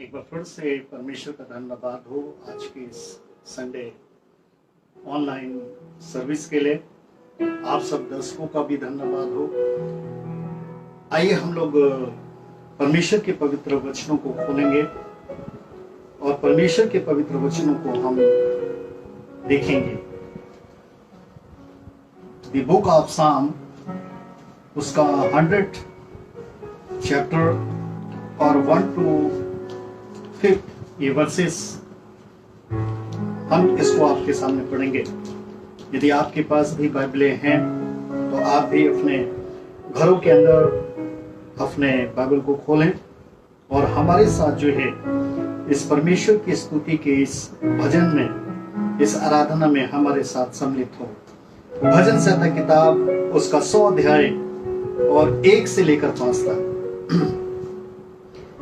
एक बार फिर से परमेश्वर का धन्यवाद हो आज की इस संडे ऑनलाइन सर्विस के लिए। आप सब दर्शकों का भी धन्यवाद हो। आइए हम लोग परमेश्वर के पवित्र वचनों को खोलेंगे और परमेश्वर के पवित्र वचनों को हम देखेंगे। द बुक ऑफ साम उसका 100 चैप्टर और 1 to 5 ये वर्सेस हम इसको आपके सामने पढ़ेंगे। यदि आपके पास भी बाइबलें हैं तो आप भी अपने घरों के अंदर अपने बाइबल को खोलें और हमारे साथ जो है इस परमेश्वर की स्तुति के इस भजन में, इस आराधना में हमारे साथ सम्मिलित हो। भजन संहिता किताब उसका 100 अध्याय और 1 से लेकर 5 तक।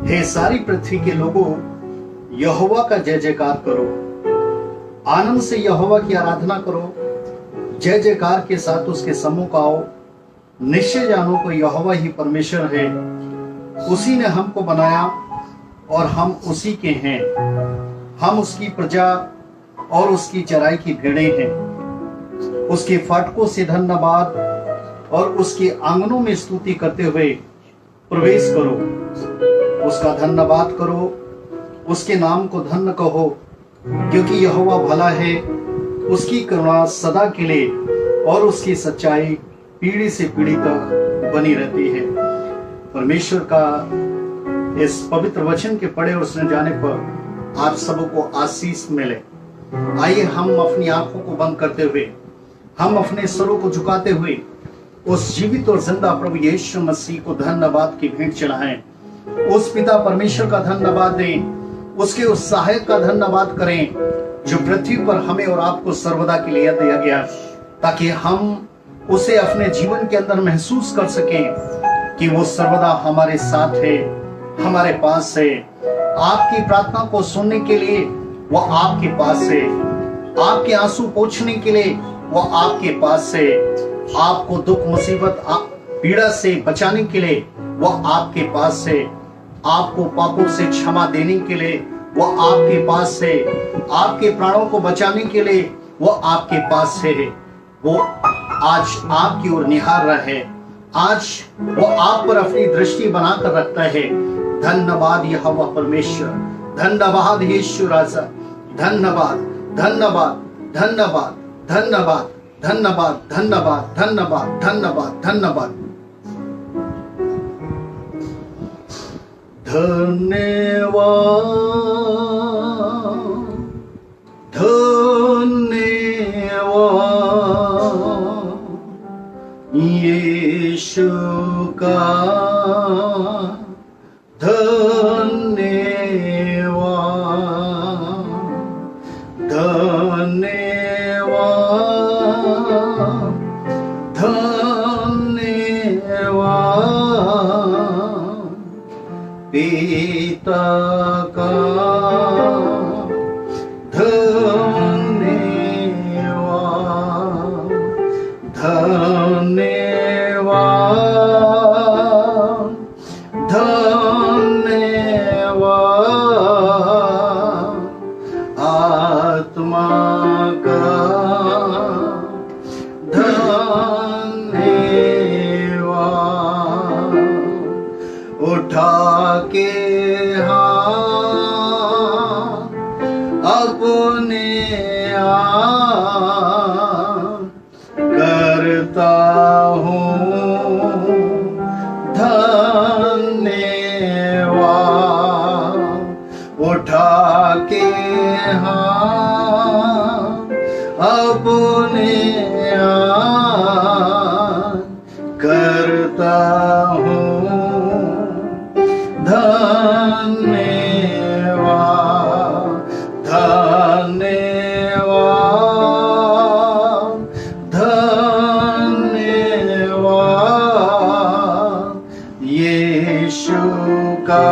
हे सारी पृथ्वी के लोगों, यहोवा का जय जयकार करो, आनंद से यहोवा की आराधना करो, जय जयकार के साथ उसके सम्मुख आओ। निश्चय जानो को यहोवा ही परमेश्वर है, उसी ने हमको बनाया और हम उसी के हैं। हम उसकी प्रजा और उसकी चराई की भेड़ें हैं। उसके फाटकों से धन्यवाद और उसके आंगनों में स्तुति करते हुए प्रवेश करो। उसका धन्यवाद करो, उसके नाम को धन्य कहो, क्योंकि यहोवा भला है, उसकी करुणा सदा के लिए और उसकी सच्चाई पीढ़ी से पीढ़ी तक बनी रहती है। परमेश्वर का इस पवित्र वचन के पढ़े और सुने जाने पर आप सबको आशीष मिले। आइए हम अपनी आंखों को बंद करते हुए, हम अपने स्वरों को झुकाते हुए उस जीवित और जिंदा प्रभु यीशु मसीह को धन्यवाद की भेंट चढ़ाएं। उस पिता परमेश्वर का धन्यवाद दें, उसके उस सहायक का धन्यवाद करें जो पृथ्वी पर हमें और आपको सर्वदा के लिए दिया गया, ताकि हम उसे अपने जीवन के अंदर महसूस कर सकें कि वो सर्वदा हमारे साथ है, हमारे पास है। आपकी प्रार्थना को सुनने के लिए वो आपके पास है, आपके आंसू पोंछने के लिए वो आपके पास है, आपको दुख मुसीबत पीड़ा से बचाने के लिए वो आपके पास है, आपको पापों से क्षमा देने के लिए वो आपके पास है, आपके प्राणों को बचाने के लिए वो आपके पास है। वो आज आपकी ओर निहार रहा है, आज वो आप पर अपनी दृष्टि बनाकर रखता है। धन्यवाद यहोवा परमेश्वर, धन्यवाद यीशु राजा, धन्यवाद धन्यवाद धन्यवाद धन्यवाद धन्यवाद धन्यवाद धन्यवाद धन्यवाद धन्यवाद धन्यवाद धन्यवाद यीशु का धन्यवाद धन्यवाद धन्यवाद पिता का धन्यवाद धन्यवाद धन्यवाद आत्मा का धन्यवाद उठा के हाथ अपने आप करता हूँ धन्यवाद। उठा के हाथ अपने आप करता हूँ धन्यवाद धन्यवाद धन्यवाद यीशु का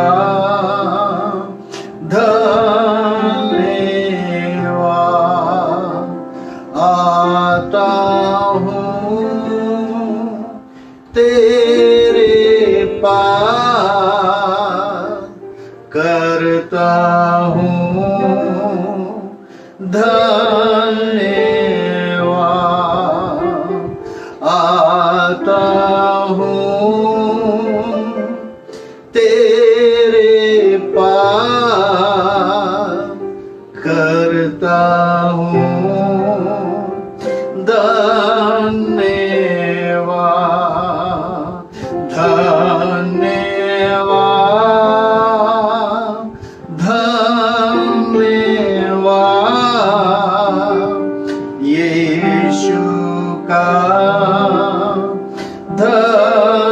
धन्यवाद करता हूँ धन्यवाद, आता हूँ तेरे पास, करता हूँ धन्यवाद, धन्यवाद, धन्यवाद यीशु का, धन्यवाद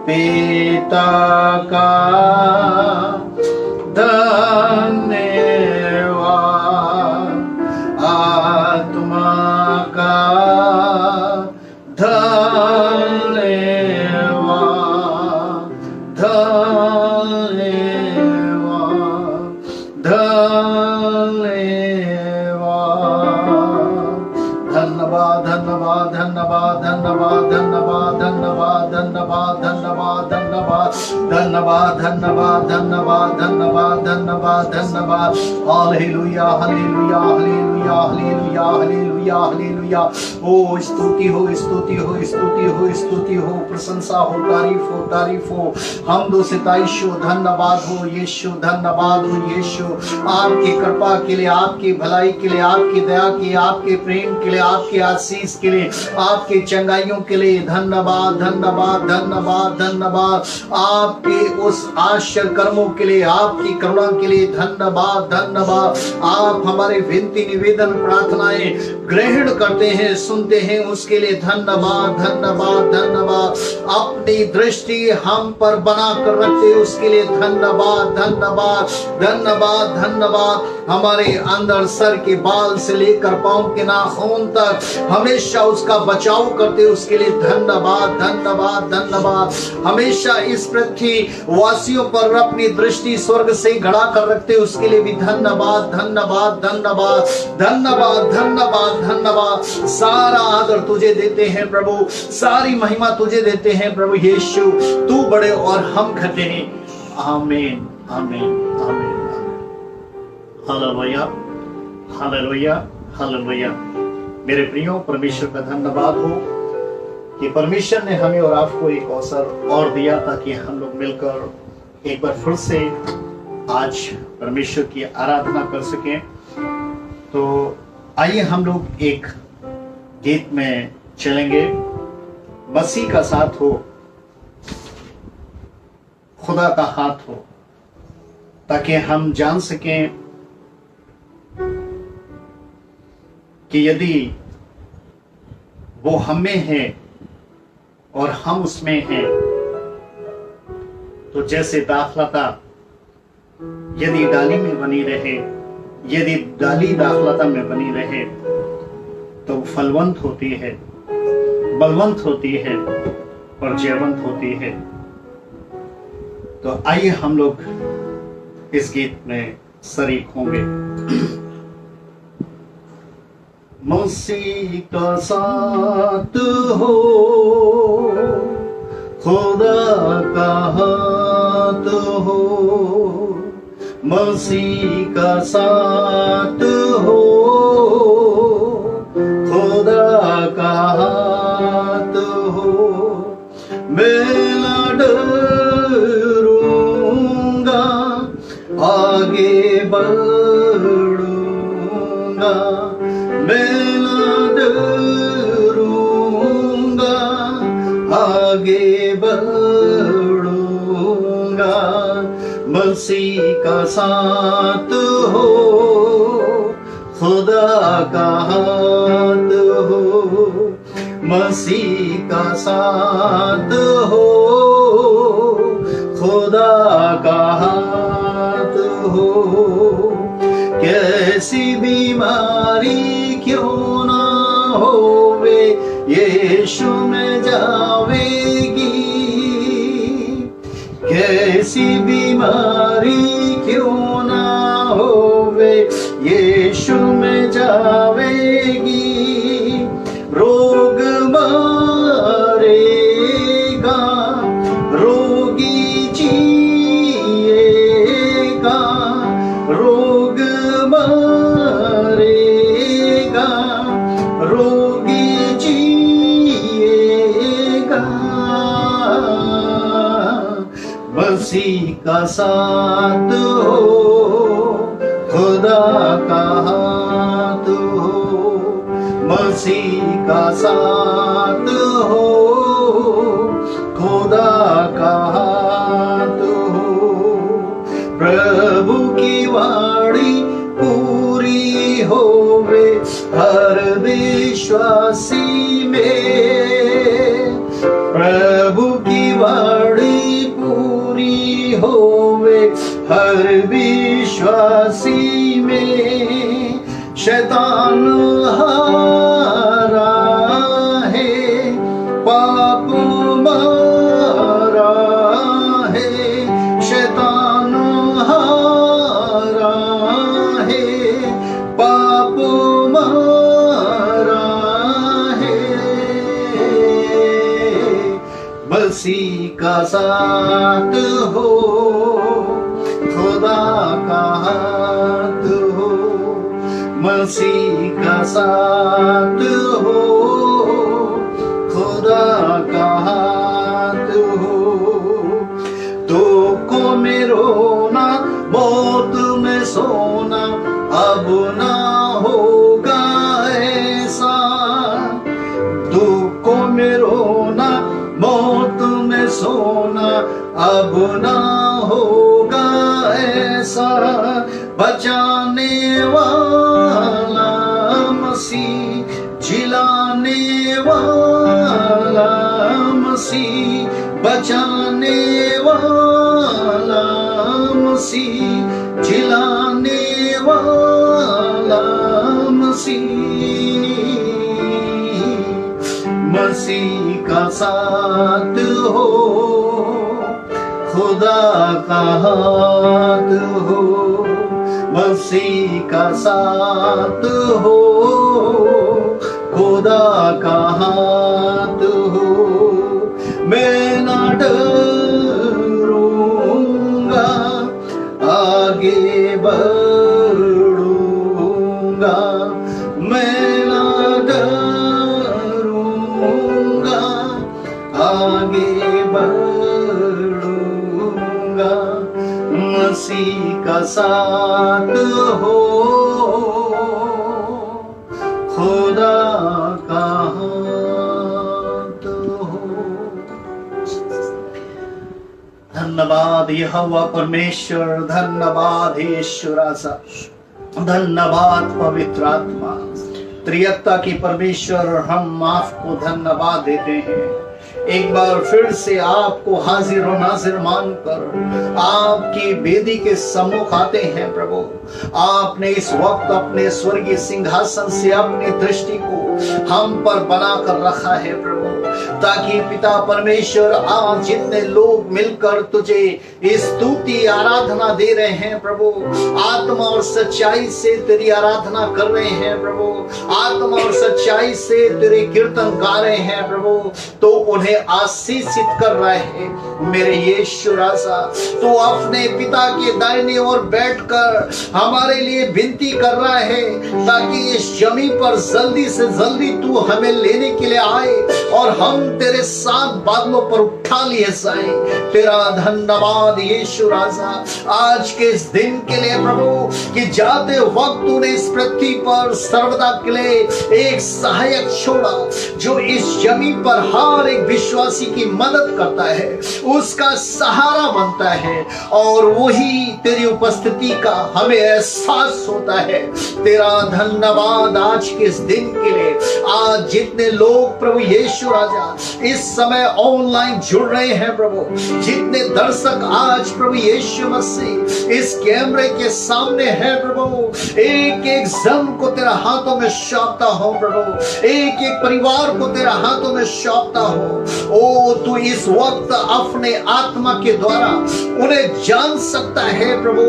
पिता का, धन्यवाद आत्मा का, धन्यवाद, धन्यवाद, धन्यवाद, धन्यवाद, धन्यवाद, धन्यवाद, धन्यवाद, धन्यवाद, धन्यवाद, धन्यवाद, धन्यवाद, धन्यवाद, धन्यवाद, धन्यवाद, धन्यवाद, धन्यवाद, धन्यवाद, hallelujah, hallelujah, hallelujah, hallelujah, hallelujah, hallelujah. ओ स्तुति हो, स्तुति हो, स्तुति हो, स्तुति हो, प्रशंसा हो, तारीफ हो, तारीफ हो, हमदो सिताइश हो, धन्यवाद हो यीशु, धन्यवाद हो यीशु, आपकी कृपा के लिए, आपकी भलाई के लिए, आपकी दया के लिए, आपके प्रेम के लिए, आपके आशीष के लिए, आपके चंगाइयों के लिए धन्यवाद, धन्यवाद, धन्यवाद, धन्यवाद, आपके उस आश्चर्य कर्मों के लिए, आपकी करुणा के लिए धन्यवाद, धन्यवाद। आप हमारे विनती, निवेदन, प्रार्थनाएं ग्रहण करते हैं, सुनते हैं, उसके लिए धन्यवाद, धन्यवाद, धन्यवाद। अपनी दृष्टि हम पर बना कर रखते, उसके लिए धन्यवाद, धन्यवाद, धन्यवाद, धन्यवाद। हमारे अंदर सर के बाल से लेकर पांव के नाखून तक हमेशा उसका बचाव करते, उसके लिए धन्यवाद, धन्यवाद, धन्यवाद। हमेशा इस पृथ्वी वासियों पर अपनी दृष्टि स्वर्ग से गड़ा कर रखते, उसके लिए भी धन्यवाद, धन्यवाद, धन्यवाद, धन्यवाद, धन्यवाद, धन्यवाद। सारा आदर तुझे देते हैं प्रभु, सारी महिमा तुझे देते हैं प्रभु यीशु, तू बड़े और हम घटे हैं। आमीन, आमीन, आमीन। Hallelujah, hallelujah, hallelujah. मेरे प्रियो, परमेश्वर का धन्यवाद हो कि परमेश्वर ने हमें और आपको एक अवसर और दिया ताकि हम लोग मिलकर एक बार फिर से आज परमेश्वर की आराधना कर सकें। तो आइए हम लोग एक गीत में चलेंगे, मसीह का साथ हो, खुदा का हाथ हो, ताकि हम जान सकें कि यदि वो हम में है और हम उसमें हैं, तो जैसे दाखलता यदि डाली में बनी रहे, यदि डाली दाखलता में बनी रहे तो फलवंत होती है, बलवंत होती है और जयवंत होती है। तो आइए हम लोग इस गीत में शरीक होंगे। मसीह का साथ हो, खुदा का हाथ हो, मसीह का साथ हो, खुदा का हाथ हो। मैं न डरूंगा, आगे बढ़ूंगा, मैं न डरूंगा, आगे बढ़ूंगा। मसीह का साथ हो, खुदा का हाथ हो, मसीह का साथ हो, खुदा का हाथ हो। कैसी बीमारी क्यों ना होवे, यीशु में जावेगी। कैसी बीमारी क्यों ना होवे, यीशु में जावेगी। रोग मारेगा, रोगी जी मसीह का साथ हो, खुदा का हाथ हो, मसीह का साथ हो, खुदा का हाथ हो। प्रभु की वाणी पूरी होवे हर विश्वासी में, प्रभु की वाणी पूरी होवे हर विश्वासी में। शैतान हारा है, पाप मारा है, शैतान हारा है, पाप मारा है। मसीह का साथ हो, खुदा का हाथ हो, मसीह का साथ हो, खुदा का हाथ हो। दुखों में रोना, मौत में सोना, अब ना होगा ऐसा। दुखों में रोना, मौत में सोना, अब ना होगा ऐसा। बचाने वाला मसीह, जिलाने वाला मसीह, बचाने वाला मसीह, जिलाने वाला मसीह। मसीह का साथ हो, खुदा का हाथ हो, मसीह का साथ हो, खुदा का हाथ हो। मैं ना डरूंगा, आगे बढ़ूंगा, मैं ना डरूंगा, आगे बढ़ूंगा। मसीह का साथ हो, खुदा का हाथ हो। धन्यवाद यहोवा परमेश्वर, धन्यवाद ईश्वर आसा, धन्यवाद पवित्र आत्मा, त्रियत्ता की परमेश्वर। हम आपको धन्यवाद देते हैं, एक बार फिर से आपको हाजिर और नाजिर मानकर आपकी वेदी के सम्मुख आते हैं प्रभु। आपने इस वक्त अपने स्वर्गीय सिंहासन से अपनी दृष्टि को हम पर बनाकर रखा है प्रभु, ताकि पिता परमेश्वर आज जितने लोग मिलकर तुझे स्तुति आराधना दे रहे हैं प्रभु, आत्मा और सच्चाई से तेरी आराधना कर रहे हैं प्रभु, आत्मा और सच्चाई से तेरे कीर्तन गा रहे हैं प्रभु, तो उन्हें आशीषित कर रहे हैं। मेरे यीशु राजा, तो अपने पिता के दाहिने ओर बैठकर हमारे लिए विनती कर रहा है, ताकि इस जमीन पर जल्दी से जल्दी तू हमें लेने के लिए आए और हम तेरे साथ बादलों पर उठा लिए जाएं। तेरा धन्यवाद यीशु राजा आज के इस दिन के लिए प्रभु, कि जाते वक्त तूने इस पृथ्वी पर सर्वदा के लिए एक सहायक छोड़ा, जो इस जमीन पर हर एक विश्वासी की मदद करता है, उसका सहारा बनता है, और वही तेरी उपस्थिति का हमें एहसास होता है। तेरा धन्यवाद आज के इस दिन के लिए। आज जितने लोग प्रभु यीशु राजा इस समय ऑनलाइन जुड़ रहे हैं प्रभु, जितने दर्शक आज प्रभु यीशु मसीह इस कैमरे के सामने है प्रभु, एक एक जन को तेरा हाथों में सौंपता हो प्रभु, एक एक परिवार को तेरा हाथों में सौंपता हो। ओ तू इस वक्त अपने आत्मा के द्वारा उन्हें जान सकता है प्रभु,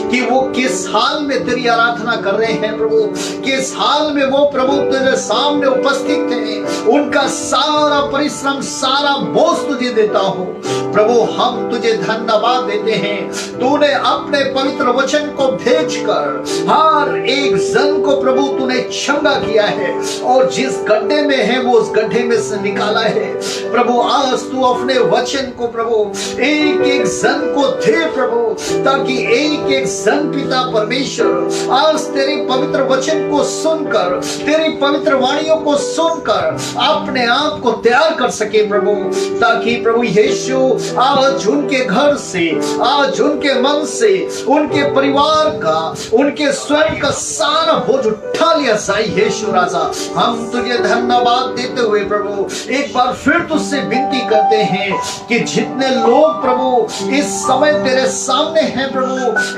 कि वो किस हाल में तेरी आराधना कर रहे हैं प्रभु, किस हाल में वो प्रभु तेरे सामने उपस्थित हैं। उनका सारा परिश्रम, सारा बोझ तुझे देता हूं। प्रभु हम तुझे धन्यवाद देते हैं, तूने अपने पवित्र वचन को भेजकर हर एक जन को प्रभु तूने चंगा किया है, और जिस गड्ढे में है वो उस गड्ढे में से निकाला है। प्रभु आज तू अपने वचन को प्रभु एक एक जन को दे प्रभु, ताकि एक एक जन पिता परमेश्वर आज तेरे पवित्र वचन को सुनकर, तेरी पवित्र वाणियों को सुनकर अपने आप को तैयार कर सके प्रभु, ताकि प्रभु यीशु आज उनके घर से, आज उनके मन से, उनके परिवार का, उनके स्वयं का सारा बोझ उठा लिया जाए। यीशु राजा हम तुझे धन्यवाद देते हुए प्रभु एक बार फिर तुझसे विनती करते हैं कि जितने लोग प्रभु इस समय तेरे सामने हैं प्रभु,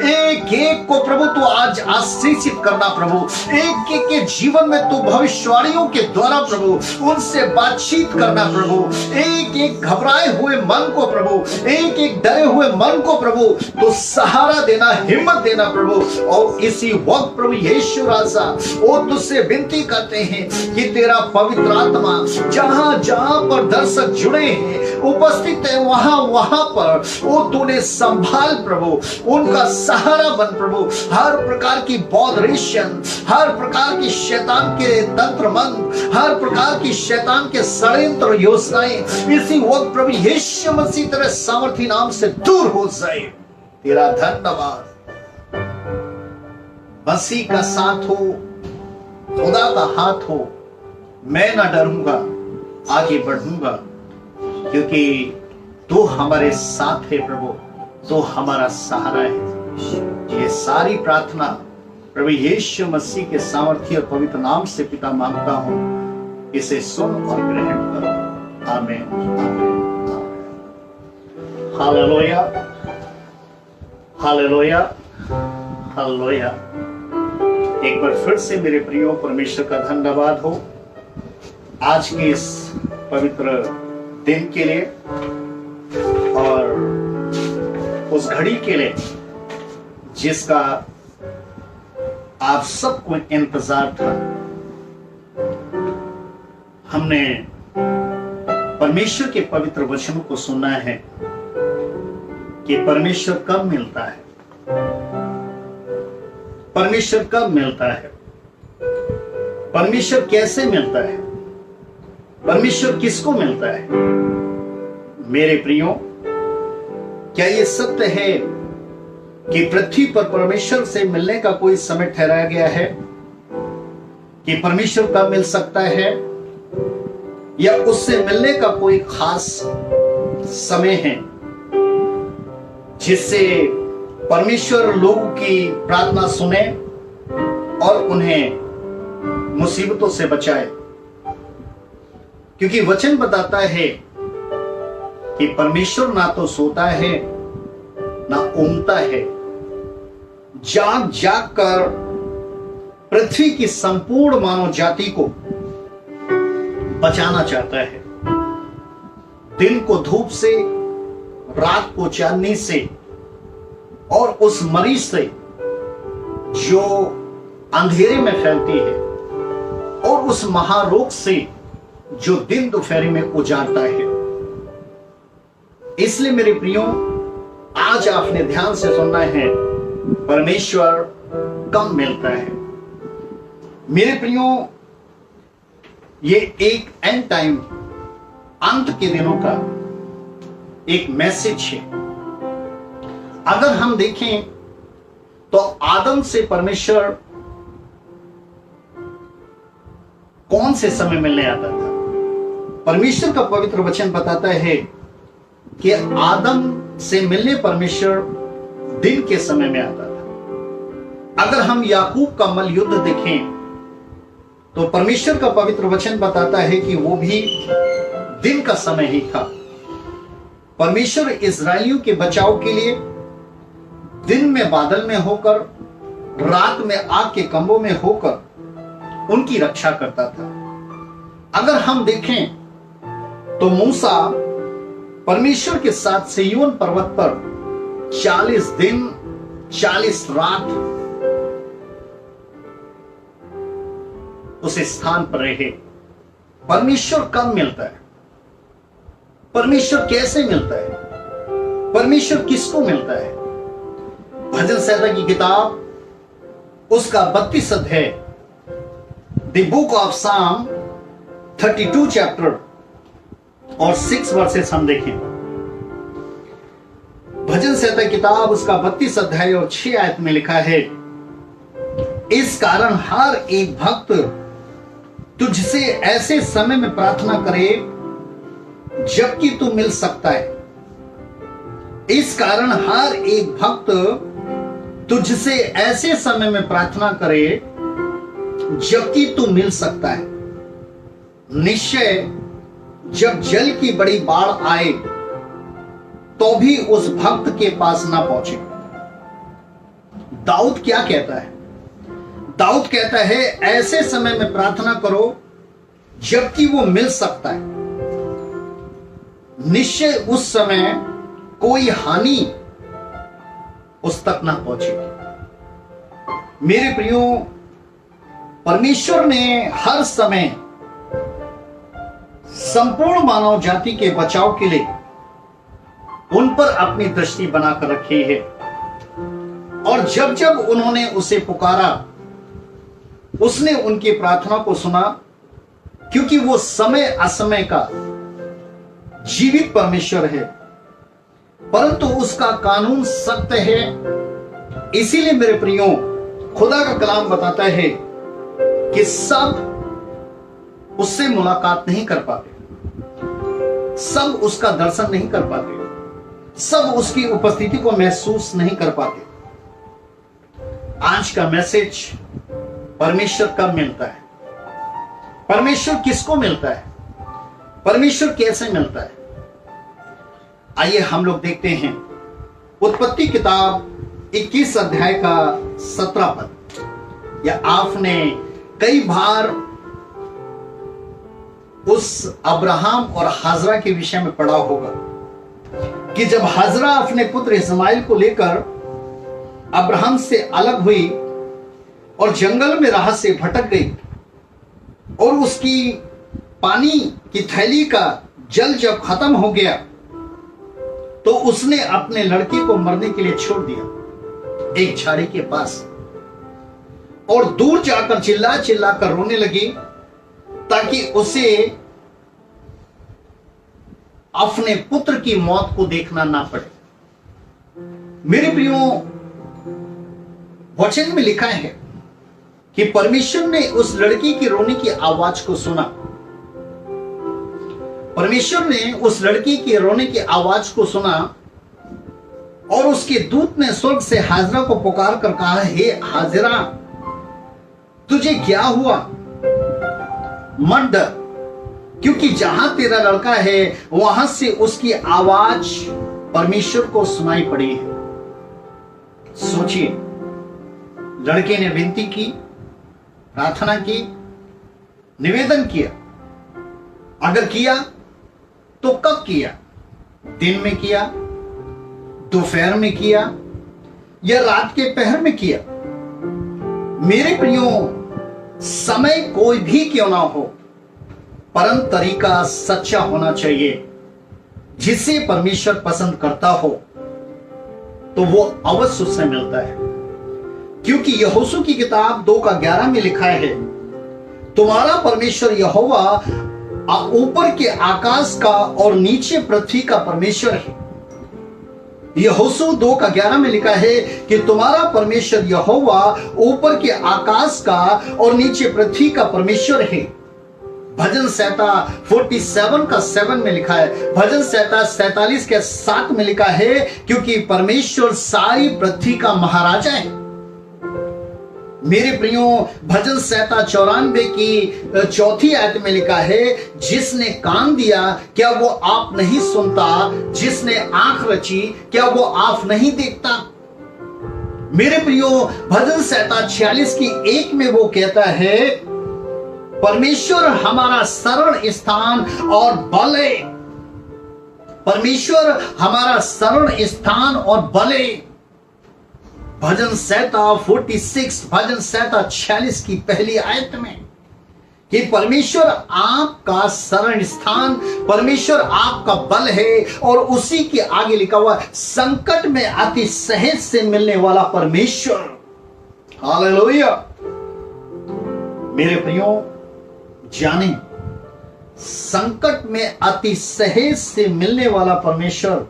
एक एक को प्रभु तू आज आशीषित करना प्रभु, एक एक के जीवन में तू भविष्यवाणियों के द्वारा प्रभु उनसे बातचीत करना प्रभु, एक एक घबराए हुए मन को प्रभु, एक एक डरे हुए मन को प्रभु तो सहारा देना, हिम्मत देना प्रभु। और इसी वक्त प्रभु यीशु राजा वो तुझसे विनती करते हैं कि तेरा पवित्र आत्मा जहां जहां पर दर्शक जुड़े हैं, उपस्थित है, वहां वहां पर वो तूने संभाल प्रभु, उनका सहारा बन प्रभु। हर प्रकार की बौद्धरेशन, हर प्रकार की शैतान के तंत्र मंत्र, हर प्रकार की शैतान के षड्यंत्र योजनाएं इसी वक्त प्रभु यीशु मसीह तेरे सामर्थी नाम से दूर हो जाए। तेरा धन्यवाद। मसीह का साथ हो, खुदा का हाथ हो, मैं ना डरूंगा, आगे बढ़ूंगा, क्योंकि तू हमारे साथ है प्रभु, तू हमारा सहारा है। ये सारी प्रार्थना प्रभु यीशु मसीह के सामर्थी और पवित्र नाम से पिता मांगता हूं, इसे सुन और ग्रहण करो। आमीन, आमीन। Hallelujah, hallelujah, hallelujah. एक बार फिर से मेरे प्रियो परमेश्वर का धन्यवाद हो आज के इस पवित्र दिन के लिए और उस घड़ी के लिए जिसका आप सबको इंतजार था। हमने परमेश्वर के पवित्र वचनों को सुना है कि परमेश्वर कब मिलता है, परमेश्वर कब मिलता है, परमेश्वर कैसे मिलता है, परमेश्वर किसको मिलता है। मेरे प्रियो, क्या यह सत्य है कि पृथ्वी पर परमेश्वर से मिलने का कोई समय ठहराया गया है कि परमेश्वर कब मिल सकता है, या उससे मिलने का कोई खास समय है जिससे परमेश्वर लोगों की प्रार्थना सुने और उन्हें मुसीबतों से बचाए? क्योंकि वचन बताता है कि परमेश्वर ना तो सोता है ना ऊँघता है, जाग जाग कर पृथ्वी की संपूर्ण मानव जाति को बचाना चाहता है। दिन को धूप से, रात को चांदनी से, और उस मरीज से जो अंधेरे में फैलती है, और उस महारोग से जो दिन दोपहरी में उजाड़ता है। इसलिए मेरे प्रियो, आज आपने ध्यान से सुनना है, परमेश्वर कब मिलता है। मेरे प्रियो, ये एक एंड टाइम, अंत के दिनों का एक मैसेज है। अगर हम देखें तो आदम से परमेश्वर कौन से समय मिलने आता था? परमेश्वर का पवित्र वचन बताता है कि आदम से मिलने परमेश्वर दिन के समय में आता था। अगर हम याकूब का मल युद्ध देखें तो परमेश्वर का पवित्र वचन बताता है कि वो भी दिन का समय ही था। परमेश्वर इस्राएलियों के बचाव के लिए दिन में बादल में होकर, रात में आग के कंबों में होकर उनकी रक्षा करता था। अगर हम देखें तो मूसा परमेश्वर के साथ सिय्योन पर्वत पर 40 दिन 40 रात उस स्थान पर रहे। परमेश्वर कब मिलता है? परमेश्वर कैसे मिलता है, परमेश्वर किसको मिलता है। भजन संहिता की किताब उसका 32 अध्याय, द बुक ऑफ साम 32 चैप्टर और 6 वर्सेस हम देखें। भजन संहिता किताब उसका 32 अध्याय और 6 आयत में लिखा है, इस कारण हर एक भक्त तुझसे ऐसे समय में प्रार्थना करे जबकि तू मिल सकता है। इस कारण हर एक भक्त तुझसे ऐसे समय में प्रार्थना करे जबकि तू मिल सकता है। निश्चय जब जल की बड़ी बाढ़ आए तो भी उस भक्त के पास ना पहुंचे। दाऊद क्या कहता है? दाऊद कहता है ऐसे समय में प्रार्थना करो जबकि वो मिल सकता है। निश्चय उस समय कोई हानि उस तक ना पहुंचेगी। मेरे प्रियो, परमेश्वर ने हर समय संपूर्ण मानव जाति के बचाव के लिए उन पर अपनी दृष्टि बनाकर रखी है, और जब जब उन्होंने उसे पुकारा उसने उनकी प्रार्थना को सुना, क्योंकि वो समय असमय का जीवित परमेश्वर है, परंतु उसका कानून सत्य है। इसीलिए मेरे प्रियो, खुदा का कलाम बताता है कि सब उससे मुलाकात नहीं कर पाते, सब उसका दर्शन नहीं कर पाते, सब उसकी उपस्थिति को महसूस नहीं कर पाते। आज का मैसेज, परमेश्वर कब मिलता है, परमेश्वर किसको मिलता है, परमेश्वर कैसे मिलता है। आइए हम लोग देखते हैं उत्पत्ति किताब 21 अध्याय का 17 पद। या आपने कई बार उस अब्राहम और हाजरा के विषय में पढ़ा होगा कि जब हाजरा अपने पुत्र इस्माइल को लेकर अब्राहम से अलग हुई और जंगल में राह से भटक गई, और उसकी पानी की थैली का जल जब खत्म हो गया तो उसने अपने लड़के को मरने के लिए छोड़ दिया एक झाड़ी के पास, और दूर जाकर चिल्ला चिल्ला कर रोने लगी ताकि उसे अपने पुत्र की मौत को देखना ना पड़े। मेरे प्रियो, वचन में लिखा है कि परमेश्वर ने उस लड़की की रोने की आवाज को सुना। परमेश्वर ने उस लड़की की रोने की आवाज को सुना, और उसके दूत ने स्वर्ग से हाजरा को पुकार कर कहा, हे हाजरा, तुझे क्या हुआ? मत डर, क्योंकि जहां तेरा लड़का है वहां से उसकी आवाज परमेश्वर को सुनाई पड़ी है। सोचिए, लड़के ने विनती की, प्रार्थना की, निवेदन किया। अगर किया तो कब किया? दिन में किया, दोपहर में किया, या रात के पहर में किया? मेरे प्रियो, समय कोई भी क्यों ना हो, परंतु तरीका सच्चा होना चाहिए। जिसे परमेश्वर पसंद करता हो तो वो अवश्य उससे मिलता है, क्योंकि यहोशू की किताब 2:11 में लिखा है, तुम्हारा परमेश्वर यहोवा ऊपर के आकाश का और नीचे पृथ्वी का परमेश्वर है। यहोशू 2:11 में लिखा है कि तुम्हारा परमेश्वर यहोवा ऊपर के आकाश का और नीचे पृथ्वी का परमेश्वर है। भजन संहिता 47 का 7 में लिखा है, भजन संहिता 47 के 7 में लिखा है, क्योंकि परमेश्वर सारी पृथ्वी का महाराजा है। मेरे प्रियो, भजन संहिता 94 की 4 आयत में लिखा है, जिसने कान दिया क्या वो आप नहीं सुनता, जिसने आंख रची क्या वो आप नहीं देखता। मेरे प्रियो, भजन संहिता 46 की 1 में वो कहता है, परमेश्वर हमारा शरण स्थान और बल है। परमेश्वर हमारा शरण स्थान और बल है। भजन संहिता 46, भजन संहिता 46 की पहली आयत में कि परमेश्वर आपका शरण स्थान, परमेश्वर आपका बल है। और उसी के आगे लिखा हुआ संकट में अति सहज से मिलने वाला परमेश्वर। हालेलुया। मेरे प्रियो, जाने संकट में अति सहज से मिलने वाला परमेश्वर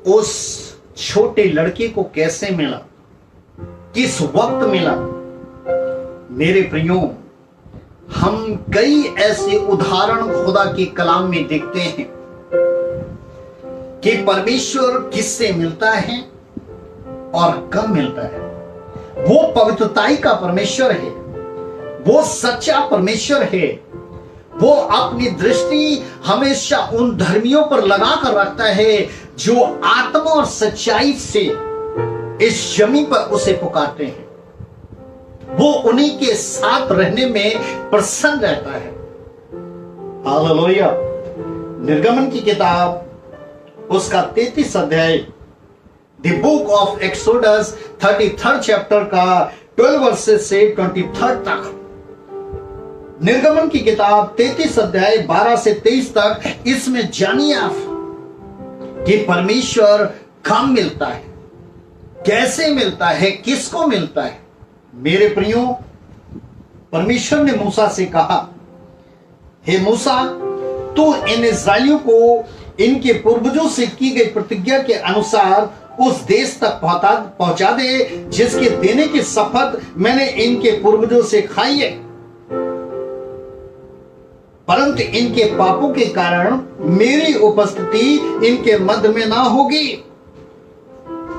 उस छोटे लड़के को कैसे मिला, किस वक्त मिला। मेरे प्रियो, हम कई ऐसे उदाहरण खुदा के कलाम में देखते हैं कि परमेश्वर किससे मिलता है और कब मिलता है। वो पवित्रताई का परमेश्वर है, वो सच्चा परमेश्वर है। वो अपनी दृष्टि हमेशा उन धर्मियों पर लगाकर रखता है जो आत्मा और सच्चाई से इस जमीन पर उसे पुकारते हैं। वो उन्हीं के साथ रहने में प्रसन्न रहता है। हालेलुया। निर्गमन की किताब उसका 33 अध्याय, the book of exodus 33 chapter का 12 वर्सेस से 23 तक। निर्गमन की किताब 33 अध्याय 12 से 23 तक। इसमें जानिए आप कि परमेश्वर कब मिलता है, कैसे मिलता है, किसको मिलता है। मेरे प्रियो, परमेश्वर ने मूसा से कहा, हे मूसा, तू इन इस्राएलियों को इनके पूर्वजों से की गई प्रतिज्ञा के अनुसार उस देश तक पहुंचा दे जिसके देने की शपथ मैंने इनके पूर्वजों से खाई है, परंतु इनके पापों के कारण मेरी उपस्थिति इनके मध्य में ना होगी।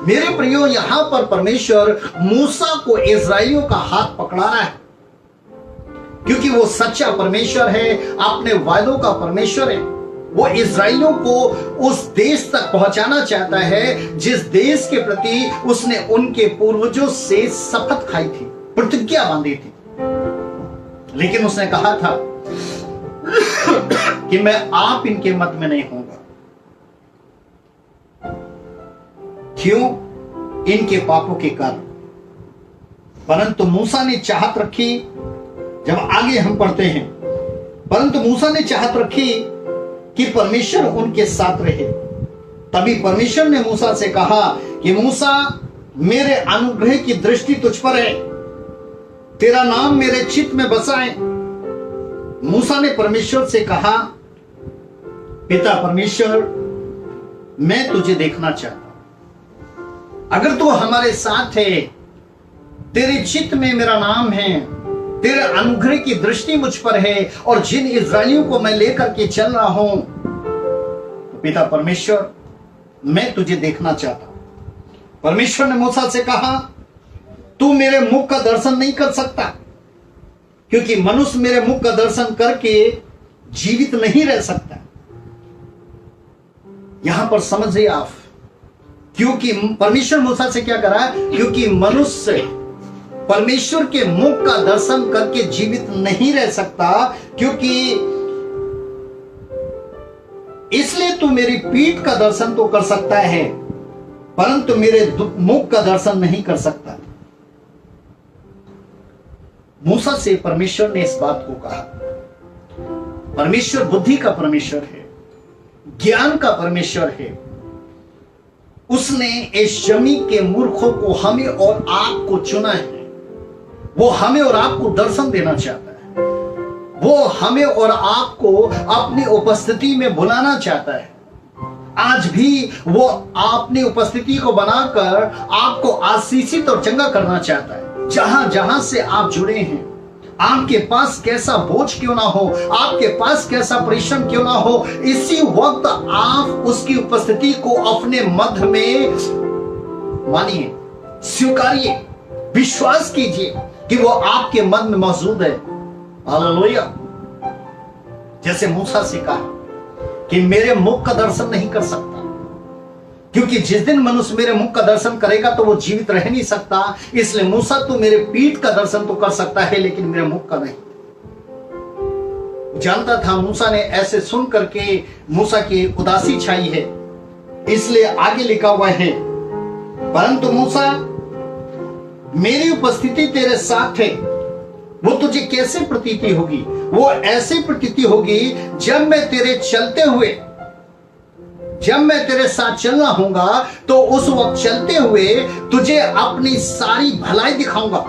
मेरे प्रियो, यहां पर परमेश्वर मूसा को इस्राएलियों का हाथ पकड़ा रहा है, क्योंकि वो सच्चा परमेश्वर है, अपने वायदों का परमेश्वर है। वो इस्राएलियों को उस देश तक पहुंचाना चाहता है जिस देश के प्रति उसने उनके पूर्वजों से शपथ खाई थी, प्रतिज्ञा बांधी थी। लेकिन उसने कहा था कि मैं आप इनके मध्य में नहीं होऊंगा। क्यों? इनके पापों के कारण। परंतु मूसा ने चाहत रखी, जब आगे हम पढ़ते हैं, परंतु मूसा ने चाहत रखी कि परमेश्वर उनके साथ रहे। तभी परमेश्वर ने मूसा से कहा कि मूसा, मेरे अनुग्रह की दृष्टि तुझ पर है, तेरा नाम मेरे चित्त में बसा है। मूसा ने परमेश्वर से कहा, पिता परमेश्वर, मैं तुझे देखना चाहता हूं। अगर तू हमारे साथ है, तेरे चित्त में मेरा नाम है, तेरे अनुग्रह की दृष्टि मुझ पर है और जिन इस्राएलियों को मैं लेकर के चल रहा हूं, तो पिता परमेश्वर, मैं तुझे देखना चाहता हूं। परमेश्वर ने मूसा से कहा, तू मेरे मुख का दर्शन नहीं कर सकता, क्योंकि मनुष्य मेरे मुख का दर्शन करके जीवित नहीं रह सकता। यहां पर समझिए आप, क्योंकि परमेश्वर मूसा से क्या करा, क्योंकि मनुष्य परमेश्वर के मुख का दर्शन करके जीवित नहीं रह सकता, क्योंकि इसलिए तू मेरी पीठ का दर्शन तो कर सकता है, परंतु मेरे मुख का दर्शन नहीं कर सकता। मूसा से परमेश्वर ने इस बात को कहा। परमेश्वर बुद्धि का परमेश्वर है, ज्ञान का परमेश्वर है। उसने इस जमीन के मूर्खों को, हमें और आपको चुना है। वो हमें और आपको दर्शन देना चाहता है। वो हमें और आपको अपनी उपस्थिति में बुलाना चाहता है। आज भी वो अपनी उपस्थिति को बनाकर आपको आशीषित और चंगा करना चाहता है। जहां जहां से आप जुड़े हैं, आपके पास कैसा बोझ क्यों ना हो, आपके पास कैसा परिश्रम क्यों ना हो, इसी वक्त आप उसकी उपस्थिति को अपने मध्य में मानिए, स्वीकारिए, विश्वास कीजिए कि वो आपके मन में मौजूद है। हालेलुया। जैसे मूसा से कहा कि मेरे मुख का दर्शन नहीं कर सकता, क्योंकि जिस दिन मनुष्य मेरे मुख का दर्शन करेगा तो वो जीवित रह नहीं सकता। इसलिए मूसा, तू मेरे पीठ का दर्शन तो कर सकता है, लेकिन मेरे मुख का नहीं। जानता था मूसा ने ऐसे सुन करके मूसा की उदासी छाई है, इसलिए आगे लिखा हुआ है, परंतु मूसा, मेरी उपस्थिति तेरे साथ है, वो तुझे कैसे प्रतीति होगी? वो ऐसे प्रतीति होगी जब मैं तेरे चलते हुए, जब मैं तेरे साथ चलना होगा तो उस वक्त चलते हुए तुझे अपनी सारी भलाई दिखाऊंगा।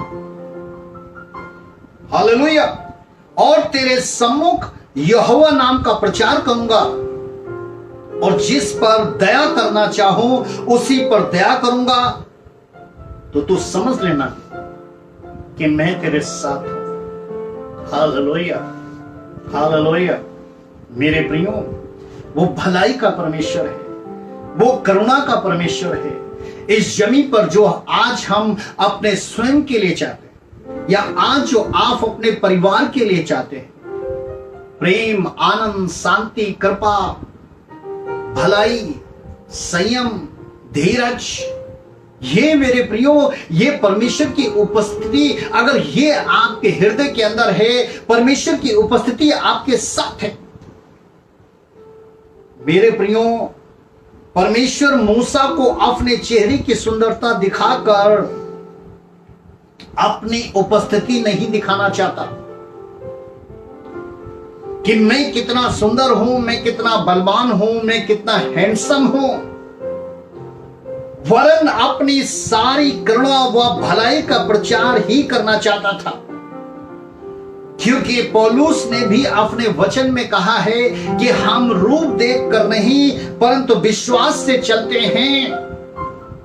हालेलुया। और तेरे सम्मुख यहोवा नाम का प्रचार करूंगा, और जिस पर दया करना चाहूं उसी पर दया करूंगा। तो तू समझ लेना कि मैं तेरे साथ हूं। Hallelujah, hallelujah. मेरे प्रियो, वो भलाई का परमेश्वर है, वो करुणा का परमेश्वर है। इस जमीन पर जो आज हम अपने स्वयं के लिए चाहते हैं, या आज जो आप अपने परिवार के लिए चाहते हैं, प्रेम, आनंद, शांति, कृपा, भलाई, संयम, धीरज, ये मेरे प्रियो, ये परमेश्वर की उपस्थिति अगर ये आपके हृदय के अंदर है, परमेश्वर की उपस्थिति आपके साथ है। मेरे प्रियो, परमेश्वर मूसा को अपने चेहरे की सुंदरता दिखाकर अपनी उपस्थिति नहीं दिखाना चाहता कि मैं कितना सुंदर हूं, मैं कितना बलवान हूं, मैं कितना हैंडसम हूं, वरन अपनी सारी करुणा व भलाई का प्रचार ही करना चाहता था। क्योंकि पौलुस ने भी अपने वचन में कहा है कि हम रूप देखकर नहीं परंतु विश्वास से चलते हैं।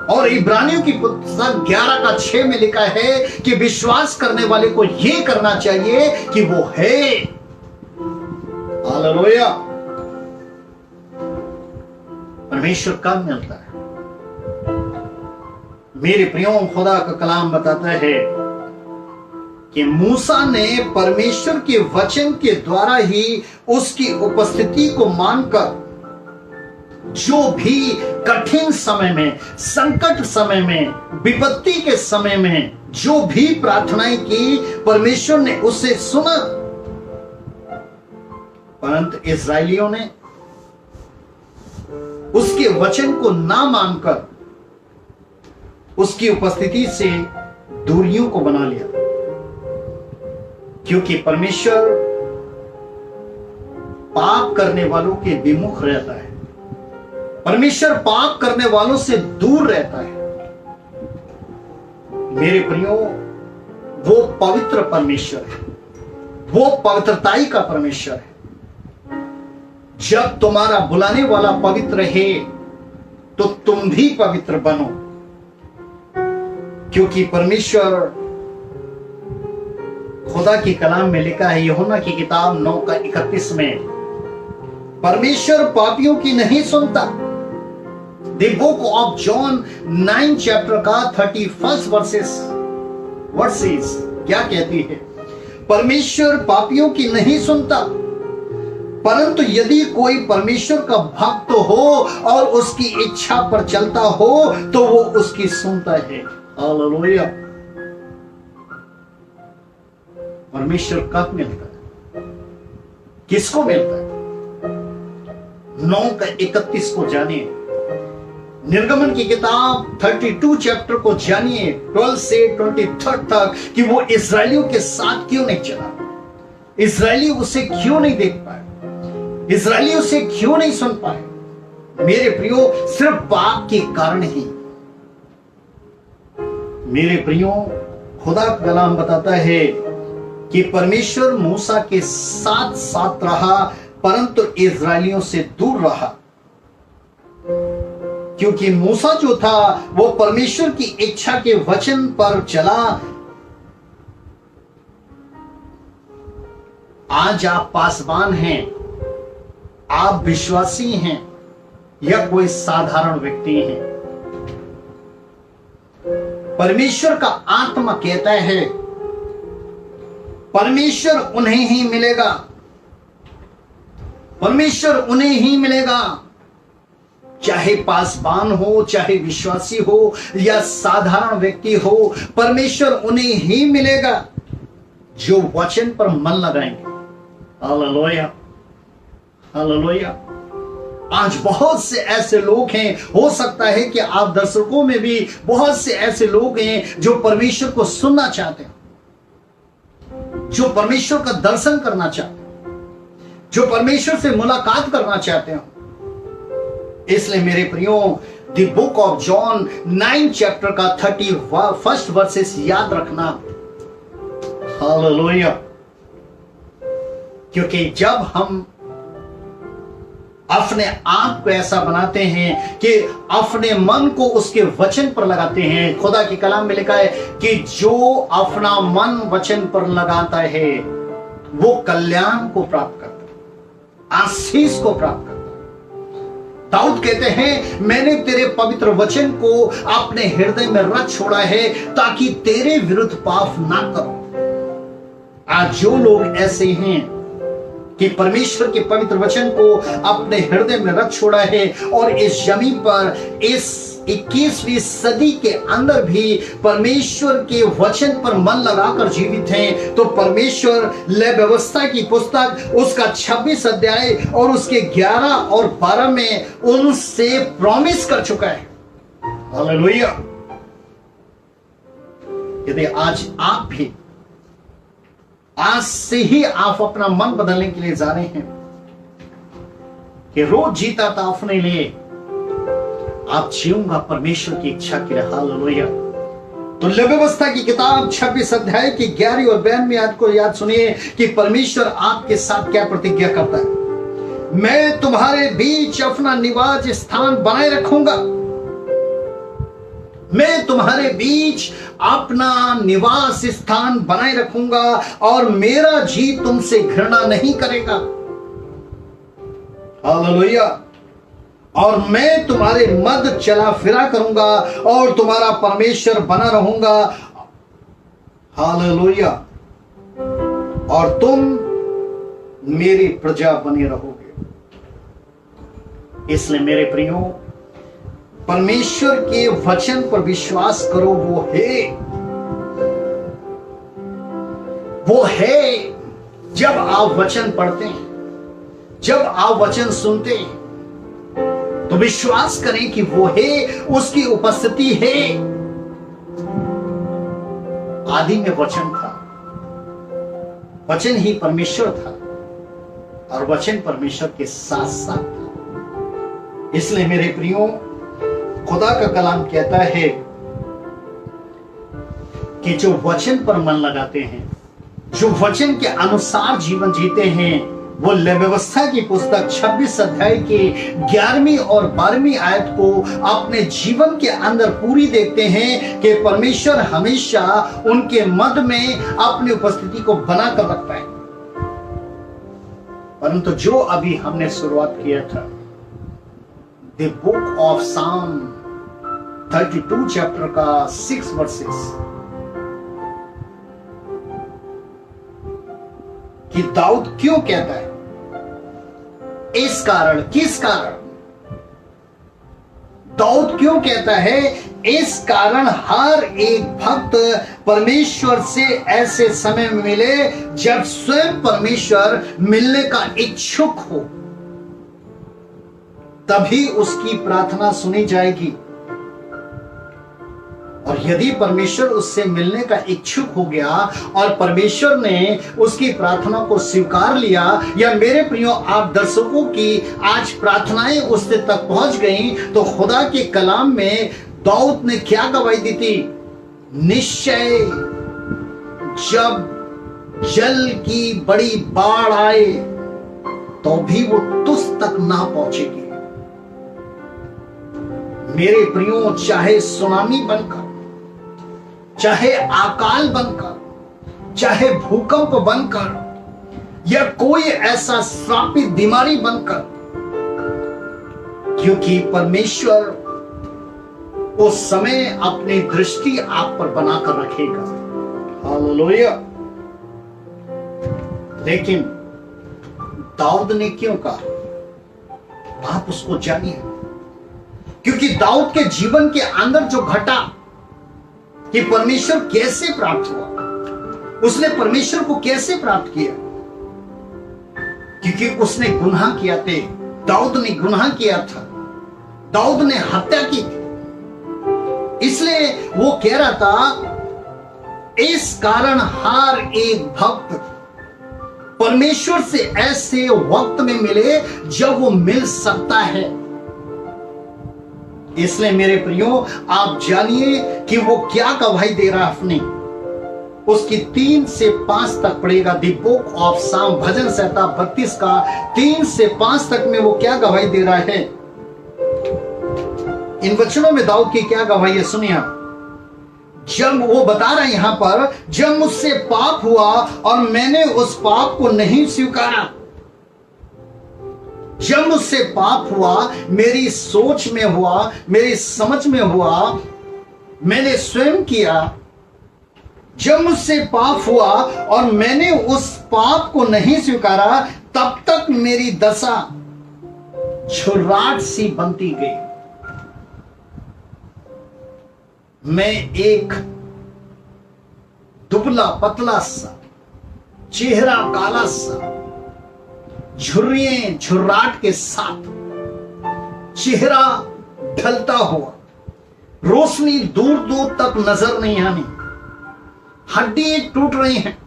और इब्रानियों की पुस्तक 11:6 में लिखा है कि विश्वास करने वाले को यह करना चाहिए कि वो है। हालेलुया। परमेश्वर कब मिलता है? मेरे प्रियो, खुदा का कलाम बताता है कि मूसा ने परमेश्वर के वचन के द्वारा ही उसकी उपस्थिति को मानकर जो भी कठिन समय में, संकट समय में, विपत्ति के समय में जो भी प्रार्थनाएं की, परमेश्वर ने उससे सुना। परंतु इस्राएलियों ने उसके वचन को ना मानकर उसकी उपस्थिति से दूरियों को बना लिया। क्योंकि परमेश्वर पाप करने वालों के विमुख रहता है, परमेश्वर पाप करने वालों से दूर रहता है। मेरे प्रियो, वो पवित्र परमेश्वर है, वो पवित्रताई का परमेश्वर है। जब तुम्हारा बुलाने वाला पवित्र है तो तुम भी पवित्र बनो। क्योंकि परमेश्वर, खुदा की कलाम में लिखा है यूहन्ना की किताब 9:31 में, परमेश्वर पापियों की नहीं सुनता। The book of John 9 chapter का 31 वर्सेस क्या कहती है? परमेश्वर पापियों की नहीं सुनता, परंतु यदि कोई परमेश्वर का भक्त हो और उसकी इच्छा पर चलता हो तो वो उसकी सुनता है। हालेलुया। परमेश्वर कब मिलता है? किसको मिलता है? 9:31 को जानिए। निर्गमन की किताब 32 चैप्टर को जानिए, 12 से 23 तक, कि वो इस्राएलियों के साथ क्यों नहीं चला, इस्राएली उसे क्यों नहीं देख पाए, इस्राएली उसे क्यों नहीं सुन पाए। मेरे प्रियो, सिर्फ पाप के कारण ही। मेरे प्रियो, खुदा का कलाम बताता है कि परमेश्वर मूसा के साथ साथ रहा परंतु इस्राएलियों से दूर रहा। क्योंकि मूसा जो था वो परमेश्वर की इच्छा के वचन पर चला। आज आप पासवान हैं, आप विश्वासी हैं, या कोई साधारण व्यक्ति हैं, परमेश्वर का आत्मा कहता है परमेश्वर उन्हें ही मिलेगा, परमेश्वर उन्हें ही मिलेगा। चाहे पासवान हो, चाहे विश्वासी हो, या साधारण व्यक्ति हो, परमेश्वर उन्हें ही मिलेगा जो वचन पर मन लगाएंगे। Hallelujah, hallelujah. आज बहुत से ऐसे लोग हैं, हो सकता है कि आप दर्शकों में भी बहुत से ऐसे लोग हैं जो परमेश्वर को सुनना चाहते हैं, जो परमेश्वर का दर्शन करना चाहते हैं, जो परमेश्वर से मुलाकात करना चाहते हैं। इसलिए मेरे प्रियो, the book of John 9 chapter का 31 वर्सेस याद रखना। हालेलुया। क्योंकि जब हम अपने आप को ऐसा बनाते हैं कि अपने मन को उसके वचन पर लगाते हैं, खुदा के कलाम में लिखा है कि जो अपना मन वचन पर लगाता है वो कल्याण को प्राप्त करता है, आशीष को प्राप्त करता है। दाऊद कहते हैं, मैंने तेरे पवित्र वचन को अपने हृदय में रख छोड़ा है ताकि तेरे विरुद्ध पाप ना करो। आज जो लोग ऐसे हैं कि परमेश्वर के पवित्र वचन को अपने हृदय में रख छोड़ा है और इस जमीन पर इस 21वीं सदी के अंदर भी परमेश्वर के वचन पर मन लगाकर जीवित हैं, तो परमेश्वर ले व्यवस्था की पुस्तक उसका 26 अध्याय और उसके 11 और 12 में उनसे प्रॉमिस कर चुका है। हालेलुया। यदि आज आप भी आज से ही आप अपना मन बदलने के लिए जा रहे हैं कि रोज जीता था अपने लिए, आप जीऊंगा परमेश्वर की इच्छा के लिए। हालेलुया। तो ले व्यवस्था की किताब 26 अध्याय की 11 और 92 आयत को याद सुनिए कि परमेश्वर आपके साथ क्या प्रतिज्ञा करता है। मैं तुम्हारे बीच अपना निवास स्थान बनाए रखूंगा, मैं तुम्हारे बीच अपना निवास स्थान बनाए रखूंगा और मेरा जी तुमसे घृणा नहीं करेगा। हालेलुया। और मैं तुम्हारे मध्य चला फिरा करूंगा और तुम्हारा परमेश्वर बना रहूंगा। हालेलुया। और तुम मेरी प्रजा बने रहोगे। इसलिए मेरे प्रियो, परमेश्वर के वचन पर विश्वास करो। वो है जब आप वचन पढ़ते हैं, जब आप वचन सुनते हैं, तो विश्वास करें कि वो है, उसकी उपस्थिति है। आदि में वचन था, वचन ही परमेश्वर था और वचन परमेश्वर के साथ साथ था। इसलिए मेरे प्रियो, खुदा का कलाम कहता है कि जो वचन पर मन लगाते हैं, जो वचन के अनुसार जीवन जीते हैं, वो ले व्यवस्था की पुस्तक 26 अध्याय के 11वीं और 12वीं आयत को अपने जीवन के अंदर पूरी देखते हैं कि परमेश्वर हमेशा उनके मध्य में अपनी उपस्थिति को बनाकर रखता है। परंतु जो अभी हमने शुरुआत किया था, द बुक ऑफ साम 32 चैप्टर का 6 वर्सेस, कि दाऊद क्यों कहता है, इस कारण, किस कारण दाऊद क्यों कहता है, इस कारण हर एक भक्त परमेश्वर से ऐसे समय में मिले जब स्वयं परमेश्वर मिलने का इच्छुक हो, तभी उसकी प्रार्थना सुनी जाएगी। और यदि परमेश्वर उससे मिलने का इच्छुक हो गया और परमेश्वर ने उसकी प्रार्थना को स्वीकार लिया, या मेरे प्रियो आप दर्शकों की आज प्रार्थनाएं उससे तक पहुंच गईं, तो खुदा के कलाम में दाऊद ने क्या गवाही दी थी, निश्चय जब जल की बड़ी बाढ़ आए तो भी वो तुझ तक ना पहुंचेगी। मेरे प्रियो, चाहे सुनामी बनकर, चाहे अकाल बनकर, चाहे भूकंप बनकर, या कोई ऐसा श्रापित बीमारी बनकर, क्योंकि परमेश्वर उस समय अपनी दृष्टि आप पर बनाकर रखेगा। हालेलुया। लेकिन दाऊद ने क्यों कहा, आप उसको जानिए, क्योंकि दाऊद के जीवन के अंदर जो घटा कि परमेश्वर कैसे प्राप्त हुआ, उसने परमेश्वर को कैसे प्राप्त किया, क्योंकि उसने गुनाह किया थे, दाऊद ने गुनाह किया था, दाऊद ने हत्या की थी, इसलिए वो कह रहा था इस कारण हर एक भक्त परमेश्वर से ऐसे वक्त में मिले जब वो मिल सकता है। इसलिए मेरे प्रियो, आप जानिए कि वो क्या गवाही दे रहा है अपनी। उसकी 3 से 5 तक पढ़ेगा, दी बुक ऑफ साम, भजन संहिता 32 का 3 से 5 तक में वो क्या गवाही दे रहा है। इन वचनों में दाऊद की क्या गवाही है, सुनिए आप। जब वो बता रहा है यहां पर, जब मुझसे पाप हुआ और मैंने उस पाप को नहीं स्वीकारा, जब मुझसे पाप हुआ, मेरी सोच में हुआ, मेरी समझ में हुआ, मैंने स्वयं किया, जब मुझसे पाप हुआ और मैंने उस पाप को नहीं स्वीकारा, तब तक मेरी दशा झुर्राट सी बनती गई। मैं एक दुबला पतला सा, चेहरा काला सा, झुर्रियां झुर्राट के साथ, चेहरा ढलता हुआ, रोशनी दूर दूर तक नजर नहीं आनी, हड्डी टूट रही हैं,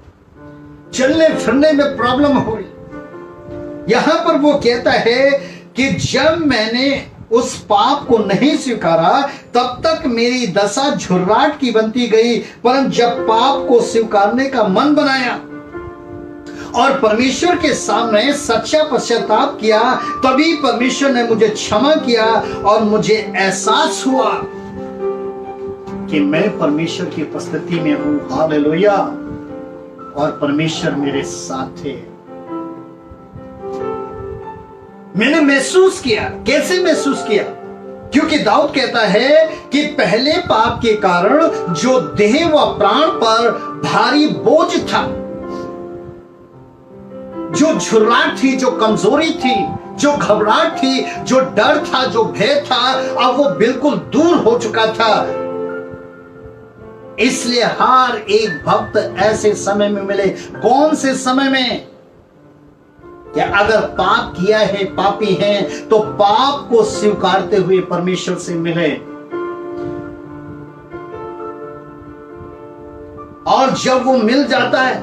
चलने फिरने में प्रॉब्लम हो रही। यहां पर वो कहता है कि जब मैंने उस पाप को नहीं स्वीकारा, तब तक मेरी दशा झुर्राट की बनती गई, परंतु जब पाप को स्वीकारने का मन बनाया और परमेश्वर के सामने सच्चा पश्चाताप किया, तभी परमेश्वर ने मुझे क्षमा किया और मुझे एहसास हुआ कि मैं परमेश्वर की उपस्थिति में हूं। हालेलुया। और परमेश्वर मेरे साथ है। मैंने महसूस किया। कैसे महसूस किया? क्योंकि दाऊद कहता है कि पहले पाप के कारण जो देह व प्राण पर भारी बोझ था, जो झुर्राट थी, जो कमजोरी थी, जो घबराहट थी, जो डर था, जो भय था, अब वो बिल्कुल दूर हो चुका था। इसलिए हर एक भक्त ऐसे समय में मिले। कौन से समय में? क्या अगर पाप किया है, पापी हैं, तो पाप को स्वीकारते हुए परमेश्वर से मिले। और जब वो मिल जाता है,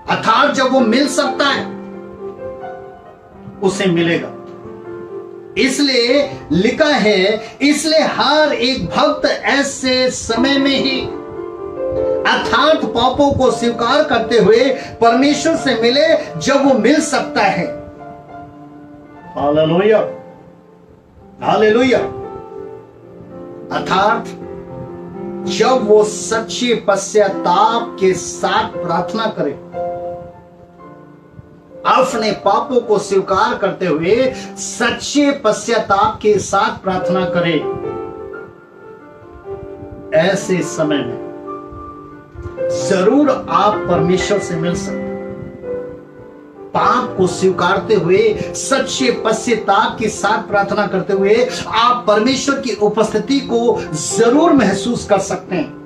अर्थात जब वो मिल सकता है, उसे मिलेगा। इसलिए लिखा है, इसलिए हर एक भक्त ऐसे समय में ही, अर्थात पापों को स्वीकार करते हुए परमेश्वर से मिले, जब वो मिल सकता है। Hallelujah, hallelujah. अर्थात जब वो सच्चे पश्चाताप के साथ प्रार्थना करे, अपने पापों को स्वीकार करते हुए सच्चे पश्चाताप के साथ प्रार्थना करे, ऐसे समय में जरूर आप परमेश्वर से मिल सकते। पाप को स्वीकारते हुए सच्चे पश्चाताप के साथ प्रार्थना करते हुए आप परमेश्वर की उपस्थिति को जरूर महसूस कर सकते हैं।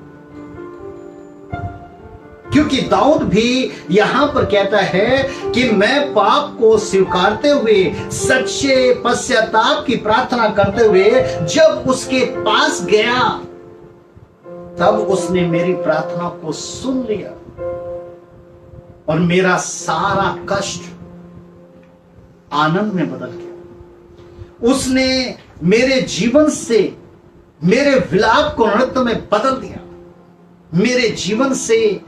क्योंकि दाऊद भी यहां पर कहता है कि मैं पाप को स्वीकारते हुए सच्चे पश्चाताप की प्रार्थना करते हुए जब उसके पास गया, तब उसने मेरी प्रार्थना को सुन लिया और मेरा सारा कष्ट आनंद में बदल गया। उसने मेरे जीवन से मेरे विलाप को नृत्य में बदल दिया। मेरे जीवन से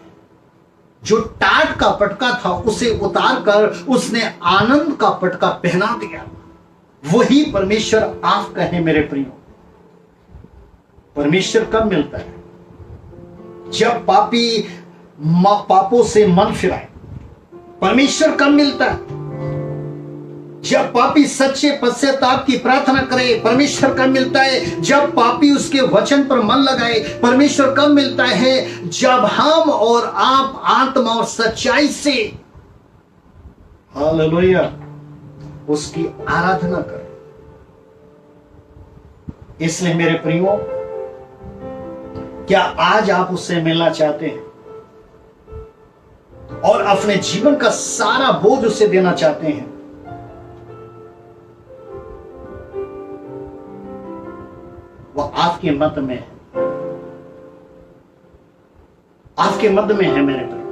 जो टाट का पटका था उसे उतार कर उसने आनंद का पटका पहना दिया। वही परमेश्वर आपका है मेरे प्रियो। परमेश्वर कब मिलता है? जब पापी पापों से मन फिराए। परमेश्वर कब मिलता है? जब पापी सच्चे पश्चाताप की प्रार्थना करे। परमेश्वर कब मिलता है? जब पापी उसके वचन पर मन लगाए। परमेश्वर कब मिलता है? जब हम और आप आत्मा और सच्चाई से, हालेलुया, उसकी आराधना करें। इसलिए मेरे प्रियो, क्या आज आप उससे मिलना चाहते हैं और अपने जीवन का सारा बोझ उसे देना चाहते हैं? वह आपके मध्य में है, आपके मध्य में है मेरे प्रिय,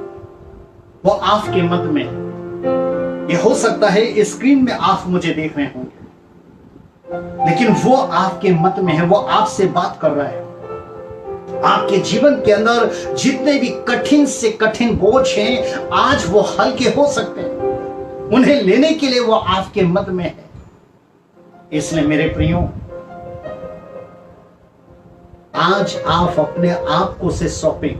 वो आपके मध्य में है। ये हो सकता है स्क्रीन में आप मुझे देख रहे होंगे, लेकिन वो आपके मध्य में है, वो आपसे बात कर रहा है। आपके जीवन के अंदर जितने भी कठिन से कठिन बोझ हैं, आज वो हल्के हो सकते हैं, उन्हें लेने के लिए वो आपके मध्य में है। इसलिए मेरे प्रियो, आज आप अपने आप को उसे सौंपें,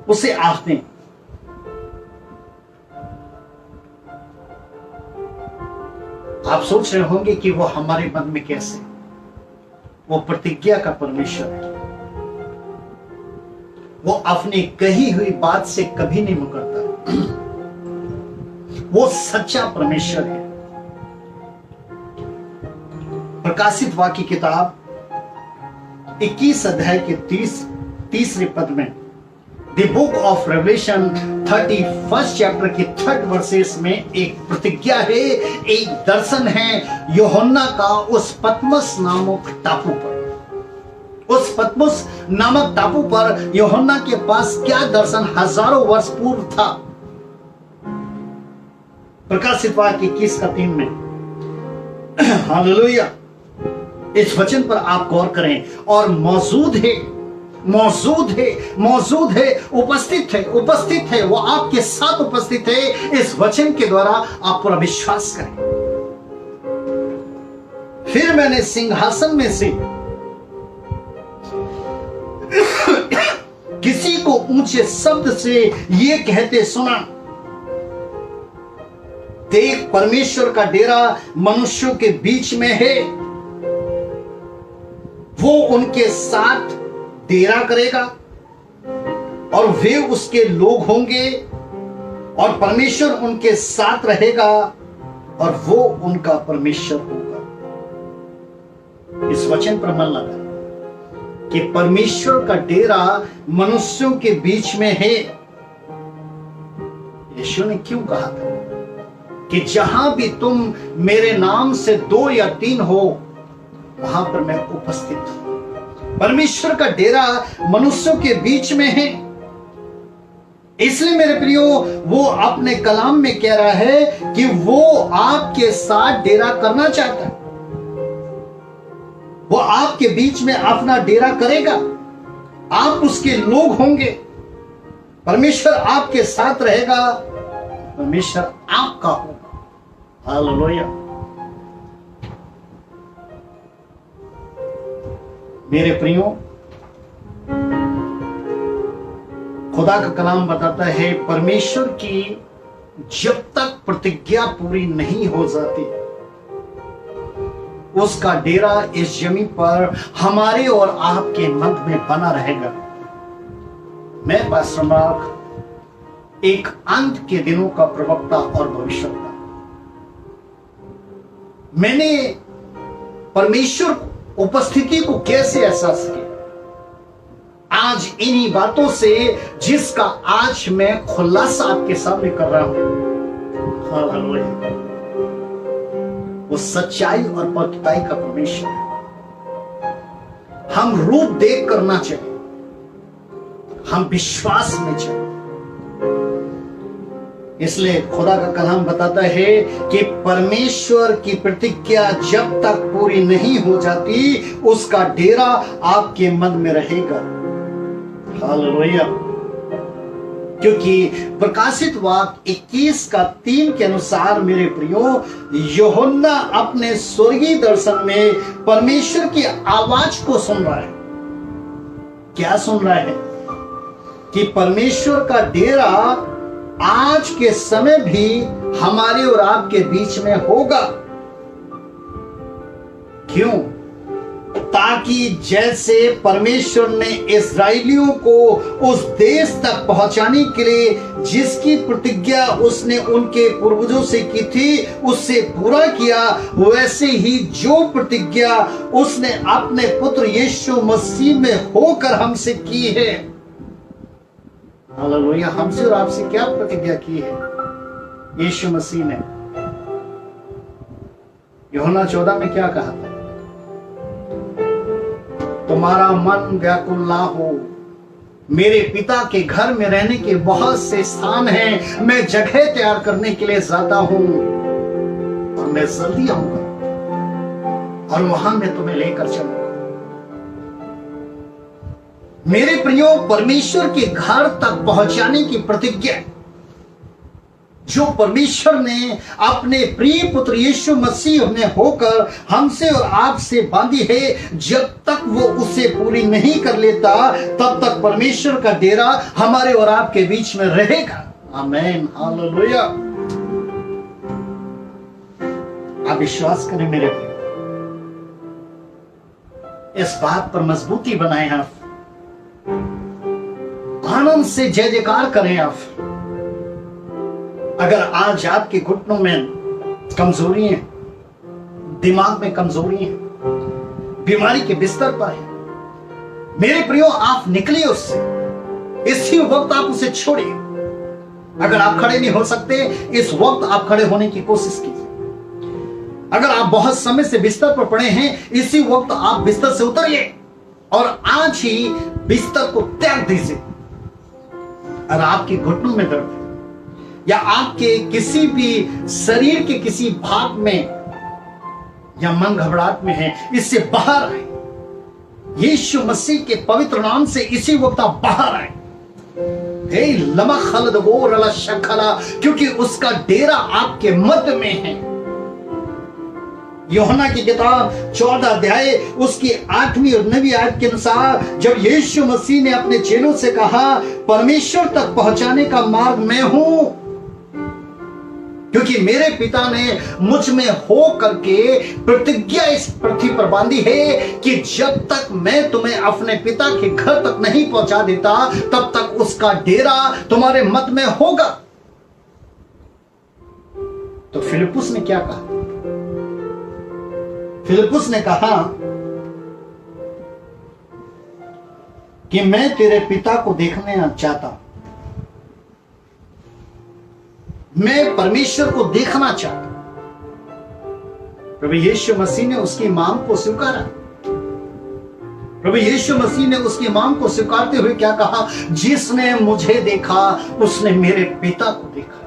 उसे आप दें। आप सोच रहे होंगे कि वो हमारे मन में कैसे? वो प्रतिज्ञा का परमेश्वर है, वो अपनी कही हुई बात से कभी नहीं मुकरता, वो सच्चा परमेश्वर है। प्रकाशित वाक्य किताब 21 अध्याय के 30 पद में, the book of revelation 31 chapter के 3 वर्सेस में एक प्रतिज्ञा है, एक दर्शन है यूहन्ना का उस पतमस नामक टापू पर। उस पतमस नामक टापू पर यूहन्ना के पास क्या दर्शन हजारों वर्ष पूर्व था। प्रकाशित वाक्य 21 का 3 में, हालेलुया, इस वचन पर आप गौर करें। और मौजूद है, उपस्थित है, वो आपके साथ उपस्थित है। इस वचन के द्वारा आप पूरा विश्वास करें। फिर मैंने सिंहासन में से किसी को ऊंचे शब्द से ये कहते सुना, देख, परमेश्वर का डेरा मनुष्यों के बीच में है, वो उनके साथ डेरा करेगा और वे उसके लोग होंगे और परमेश्वर उनके साथ रहेगा और वो उनका परमेश्वर होगा। इस वचन पर मन लगा कि परमेश्वर का डेरा मनुष्यों के बीच में है। यीशु ने क्यों कहा था कि जहां भी तुम मेरे नाम से 2 या 3 हो, वहां पर मैं उपस्थित हूं। परमेश्वर का डेरा मनुष्यों के बीच में है। इसलिए मेरे प्रियो, वो अपने कलाम में कह रहा है कि वो आपके साथ डेरा करना चाहता है, वो आपके बीच में अपना डेरा करेगा, आप उसके लोग होंगे, परमेश्वर आपके साथ रहेगा, परमेश्वर आपका होगा। हालेलुया। मेरे प्रियो, खुदा का कलाम बताता है, परमेश्वर की जब तक प्रतिज्ञा पूरी नहीं हो जाती, उसका डेरा इस जमीन पर हमारे और आपके मध्य में बना रहेगा। मैं पास्टर मार्क एक अंत के दिनों का प्रवक्ता और भविष्यवक्ता, मैंने परमेश्वर उपस्थिति को कैसे एहसास किया? आज इन्हीं बातों से जिसका आज मैं खुलासा आपके सामने कर रहा हूं। हालेलुया। वो सच्चाई और पक्काई का परमेश्वर है। हम रूप देख कर ना चले, हम विश्वास में चले। इसलिए खुदा का कलाम बताता है कि परमेश्वर की प्रतिज्ञा जब तक पूरी नहीं हो जाती, उसका डेरा आपके मन में रहेगा। हालेलुया। क्योंकि प्रकाशित वाक्य 21 का 3 के अनुसार मेरे प्रियो, यूहन्ना अपने स्वर्गीय दर्शन में परमेश्वर की आवाज को सुन रहा है। क्या सुन रहा है? कि परमेश्वर का डेरा आज के समय भी हमारे और आपके बीच में होगा। क्यों? ताकि जैसे परमेश्वर ने इस्राएलियों को उस देश तक पहुंचाने के लिए जिसकी प्रतिज्ञा उसने उनके पूर्वजों से की थी, उससे पूरा किया, वैसे ही जो प्रतिज्ञा उसने अपने पुत्र यीशु मसीह में होकर हमसे की है। हालेलुया। हमसे और आपसे क्या प्रतिज्ञा की है यीशु मसीह ने? यूहन्ना 14 में क्या कहा था? तुम्हारा मन व्याकुल ना हो। मेरे पिता के घर में रहने के बहुत से स्थान हैं, मैं जगह तैयार करने के लिए जाता हूं और मैं जल्दी आऊंगा और वहां मैं तुम्हें लेकर चलूंगा। मेरे प्रियो, परमेश्वर के घर तक पहुंचाने की प्रतिज्ञा जो परमेश्वर ने अपने प्रिय पुत्र यीशु मसीह में होकर हमसे और आपसे बांधी है, जब तक वो उसे पूरी नहीं कर लेता तब तक परमेश्वर का डेरा हमारे और आपके बीच में रहेगा। आमीन, हालेलुया। आप विश्वास करें मेरे प्रिय, इस बात पर मजबूती बनाएं, आप आनंद से जय जयकार करें। आप अगर आज आपके घुटनों में कमजोरी है, दिमाग में कमजोरी है, बीमारी के बिस्तर पर है, मेरे प्रियो आप निकलिए उससे। इसी वक्त आप उसे छोड़िए। अगर आप खड़े नहीं हो सकते, इस वक्त आप खड़े होने की कोशिश कीजिए। अगर आप बहुत समय से बिस्तर पर पड़े हैं, इसी वक्त आप बिस्तर से उतरिए और आज ही बिस्तर को त्याग दीजिए। अगर आपके घुटनों में दर्द है या आपके किसी भी शरीर के किसी भाग में या मन घबराहट में है, इससे बाहर आए। यीशु मसीह के पवित्र नाम से इसी वक्त आप बाहर आए। लमा खलद वो रला शखला, क्योंकि उसका डेरा आपके मध्य में है। यूहन्ना की किताब 14 अध्याय उसकी 8वीं और 9वीं आयत के अनुसार, जब यीशु मसीह ने अपने चेलों से कहा, परमेश्वर तक पहुंचाने का मार्ग मैं हूं, क्योंकि मेरे पिता ने मुझ में हो करके प्रतिज्ञा इस पृथ्वी पर बांधी है कि जब तक मैं तुम्हें अपने पिता के घर तक नहीं पहुंचा देता तब तक उसका डेरा तुम्हारे मध्य में होगा। तो फिलिप्पुस ने क्या कहा? फिलिप्पुस ने कहा कि मैं तेरे पिता को देखने चाहता हूं, मैं परमेश्वर को देखना चाहता हूं। प्रभु यीशु मसीह ने उसकी मांग को स्वीकारा। प्रभु यीशु मसीह ने उसकी मांग को स्वीकारते हुए क्या कहा? जिसने मुझे देखा उसने मेरे पिता को देखा।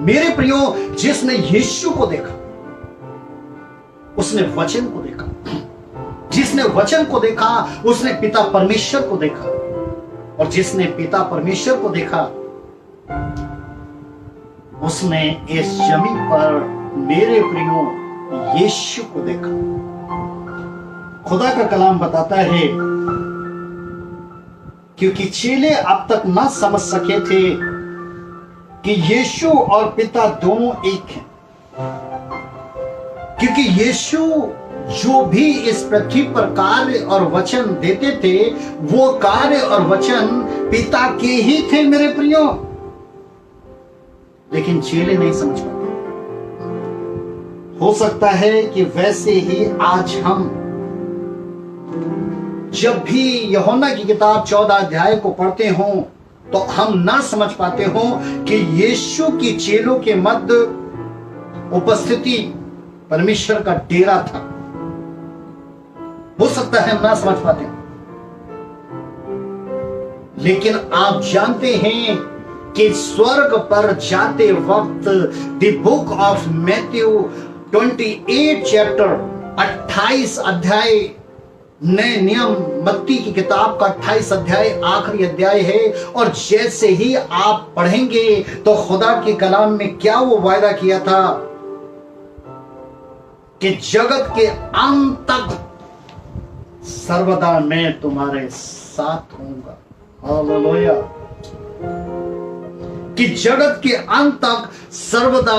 मेरे प्रियो, जिसने यीशु को देखा उसने वचन को देखा। जिसने वचन को देखा उसने पिता परमेश्वर को देखा, और जिसने पिता परमेश्वर को देखा उसने इस जमीन पर मेरे प्रियो यीशु को देखा। खुदा का कलाम बताता है, क्योंकि चेले अब तक ना समझ सके थे कि यीशु और पिता दोनों एक हैं, क्योंकि यीशु जो भी इस पृथ्वी पर कार्य और वचन देते थे वो कार्य और वचन पिता के ही थे मेरे प्रियो। लेकिन चेले नहीं समझ पाते। हो सकता है कि वैसे ही आज हम जब भी यूहन्ना की किताब 14 अध्याय को पढ़ते हो तो हम ना समझ पाते हो कि यीशु की चेलों के मध्य उपस्थिति परमेश्वर का डेरा था। हो सकता है हम ना समझ पाते, लेकिन आप जानते हैं कि स्वर्ग पर जाते वक्त the book of Matthew 28 chapter 28 अध्याय, नए नियम मत्ती की किताब का 28 अध्याय आखिरी अध्याय है। और जैसे ही आप पढ़ेंगे तो खुदा के कलाम में क्या वो वायदा किया था कि जगत के अंत तक सर्वदा मैं तुम्हारे साथ होऊंगा। हालेलुया। कि जगत के अंत तक सर्वदा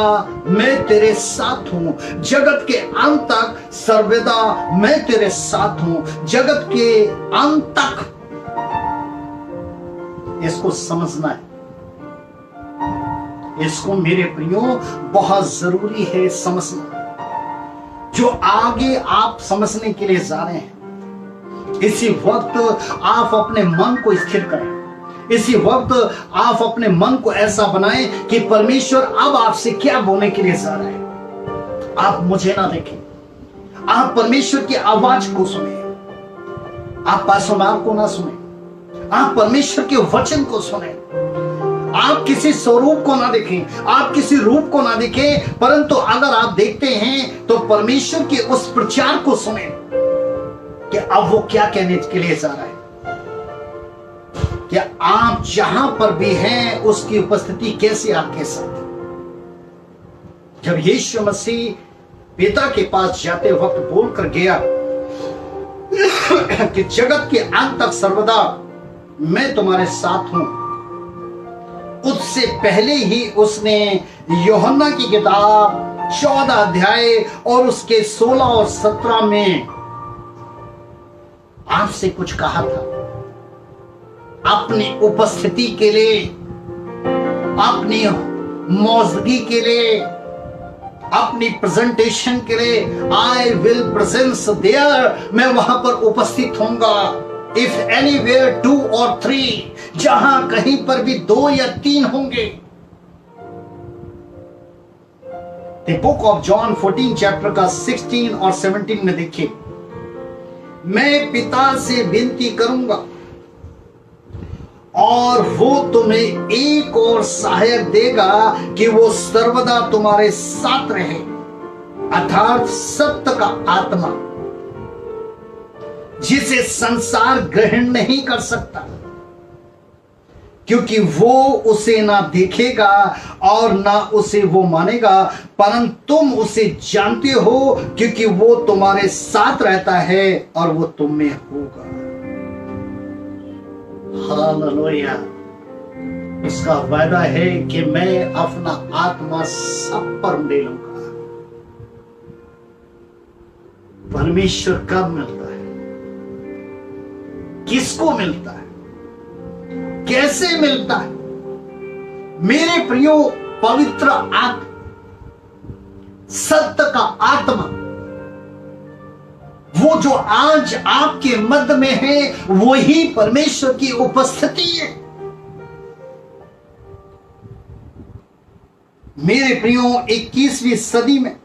मैं तेरे साथ हूं। जगत के अंत तक सर्वदा मैं तेरे साथ हूं। जगत के अंत तक, इसको समझना है। इसको मेरे प्रियो बहुत जरूरी है समझना। जो आगे आप समझने के लिए जा रहे हैं, इसी वक्त आप अपने मन को स्थिर करें। इसी वक्त आप अपने मन को ऐसा बनाएं कि परमेश्वर अब आपसे क्या बोलने के लिए जा रहा है। आप मुझे ना देखें, आप परमेश्वर की आवाज को सुने, आप पासोनार को ना सुने, आप परमेश्वर के वचन को सुने। आप किसी स्वरूप को ना देखें, आप किसी रूप को ना देखें, परंतु अगर आप देखते हैं तो परमेश्वर के उस प्रचार को सुने कि अब वो क्या कहने के लिए जा रहा है। कि आप जहां पर भी हैं उसकी उपस्थिति कैसे आपके साथ। जब यीशु मसीह पिता के पास जाते वक्त बोलकर गया कि जगत के अंत तक सर्वदा मैं तुम्हारे साथ हूं, उससे पहले ही उसने यूहन्ना की किताब 14 अध्याय और उसके 16 और 17 में आपसे कुछ कहा था। अपनी उपस्थिति के लिए, अपनी मौजूदगी के लिए, अपनी प्रेजेंटेशन के लिए, आई विल प्रेजेंस देयर, मैं वहां पर उपस्थित होऊंगा। इफ एनीवेयर 2 और 3, जहां कहीं पर भी 2 या 3 होंगे। The book of John 14 chapter का 16 और 17 में देखिए, मैं पिता से विनती करूंगा और वो तुम्हें एक और सहायक देगा कि वो सर्वदा तुम्हारे साथ रहे, अर्थात सत्य का आत्मा, जिसे संसार ग्रहण नहीं कर सकता, क्योंकि वो उसे ना देखेगा और ना उसे वो मानेगा, परंतु तुम उसे जानते हो क्योंकि वो तुम्हारे साथ रहता है और वो तुम में होगा। हालेलुया। इसका वादा है कि मैं अपना आत्मा सब पर डालूंगा। परमेश्वर कब मिलता है, किसको मिलता है, कैसे मिलता है? मेरे प्रियो, पवित्र आत्मा, सत्य का आत्मा, वो जो आज आपके मध्य में है, वही परमेश्वर की उपस्थिति है। मेरे प्रियो, 21वीं सदी में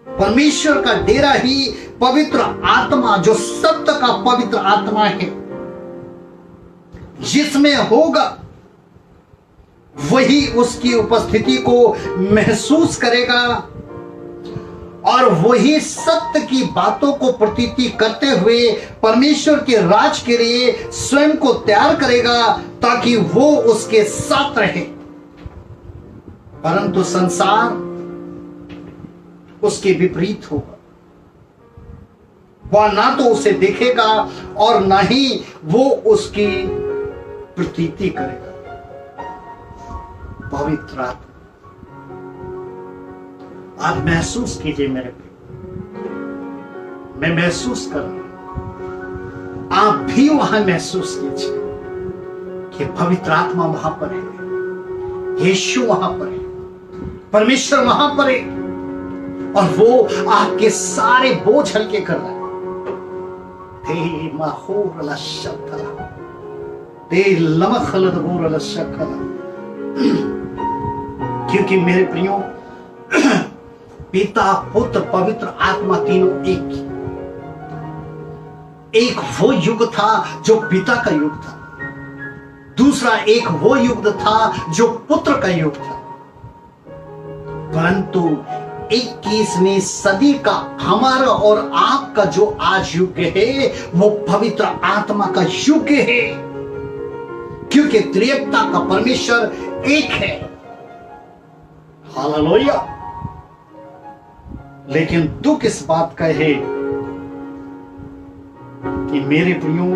परमेश्वर का डेरा ही पवित्र आत्मा, जो सत्य का पवित्र आत्मा है, जिसमें होगा, वही उसकी उपस्थिति को महसूस करेगा और वही सत्य की बातों को प्रतीति करते हुए परमेश्वर के राज के लिए स्वयं को तैयार करेगा, ताकि वो उसके साथ रहे। परंतु संसार उसके विपरीत होगा। वह ना तो उसे देखेगा और ना ही वो उसकी प्रतीति करेगा। पवित्र आत्मा, आप महसूस कीजिए मेरे प्रिय, मैं महसूस कर रहा हूं, आप भी वहां महसूस कीजिए कि पवित्र आत्मा वहां पर है, यीशु वहां पर है, परमेश्वर वहां पर है और वो आपके सारे बोझ हल्के कर रहा है। क्योंकि मेरे प्रियो, पिता, पुत्र, पवित्र आत्मा तीनों एक वो युग था जो पिता का युग था, दूसरा एक वो युग था जो पुत्र का युग था। परंतु 21वीं सदी का हमारा और आपका जो आज युग है, वो पवित्र आत्मा का युग है, क्योंकि त्रिएकता का परमेश्वर एक है। हालेलुया। लेकिन दुख इस बात का है कि मेरे प्रियो,